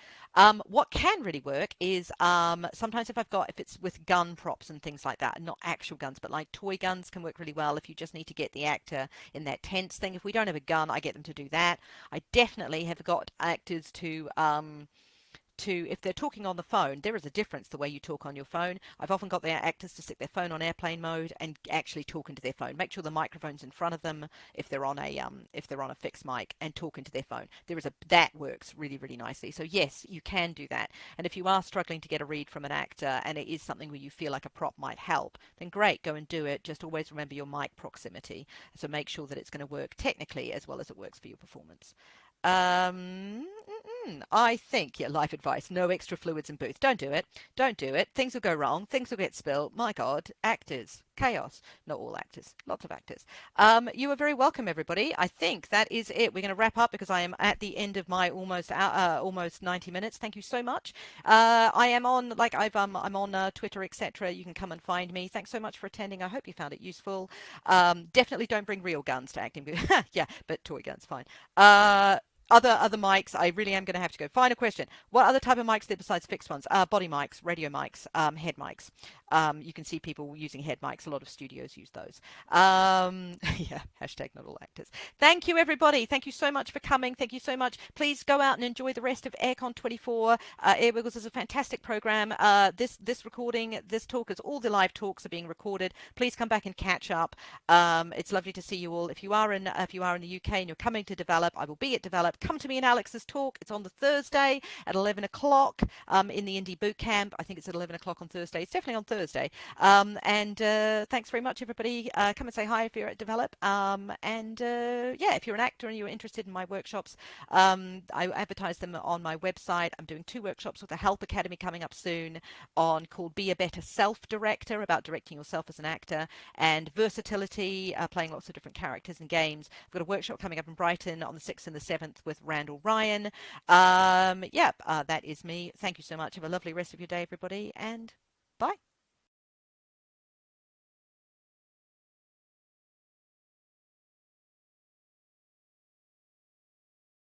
What can really work is sometimes if it's with gun props and things like that, not actual guns, but like toy guns can work really well if you just need to get the actor in that tense thing. If we don't have a gun, I get them to do that. I definitely have got actors to if they're talking on the phone, there is a difference the way you talk on your phone. I've often got their actors to stick their phone on airplane mode and actually talk into their phone. Make sure the microphone's in front of them if they're on a fixed mic, and talk into their phone. That works really, really nicely. So yes, you can do that. And if you are struggling to get a read from an actor and it is something where you feel like a prop might help, then great, go and do it. Just always remember your mic proximity. So make sure that it's going to work technically as well as it works for your performance. I think, yeah, life advice, no extra fluids in booth. Don't do it. Don't do it. Things will go wrong. Things will get spilled. My God, actors, chaos. Not all actors, lots of actors. You are very welcome, everybody. I think that is it. We're going to wrap up because I am at the end of my almost 90 minutes. Thank you so much. I am on, I'm on Twitter, etc. You can come and find me. Thanks so much for attending. I hope you found it useful. Definitely don't bring real guns to acting. Yeah, but toy guns, fine. Other mics, I really am going to have to go. Final question. What other type of mics there besides fixed ones? Body mics, radio mics, head mics. You can see people using head mics. A lot of studios use those. Yeah, hashtag not all actors. Thank you, everybody. Thank you so much for coming. Thank you so much. Please go out and enjoy the rest of AirCon24. Airwiggles is a fantastic program. This recording, this talk, all the live talks are being recorded. Please come back and catch up. It's lovely to see you all. If you are in the UK and you're coming to Develop, I will be at Develop. Come to me and Alex's talk. It's on the Thursday at 11 o'clock in the Indie Boot Camp. I think it's at 11 o'clock on Thursday. It's definitely on Thursday. Thanks very much, everybody. Come and say hi if you're at Develop. Yeah, if you're an actor and you're interested in my workshops, I advertise them on my website. I'm doing 2 workshops with the Help Academy coming up soon called Be a Better Self-Director, about directing yourself as an actor, and Versatility, playing lots of different characters and games. I've got a workshop coming up in Brighton on the 6th and the 7th with Randall Ryan. That is me. Thank you so much. Have a lovely rest of your day, everybody, and bye.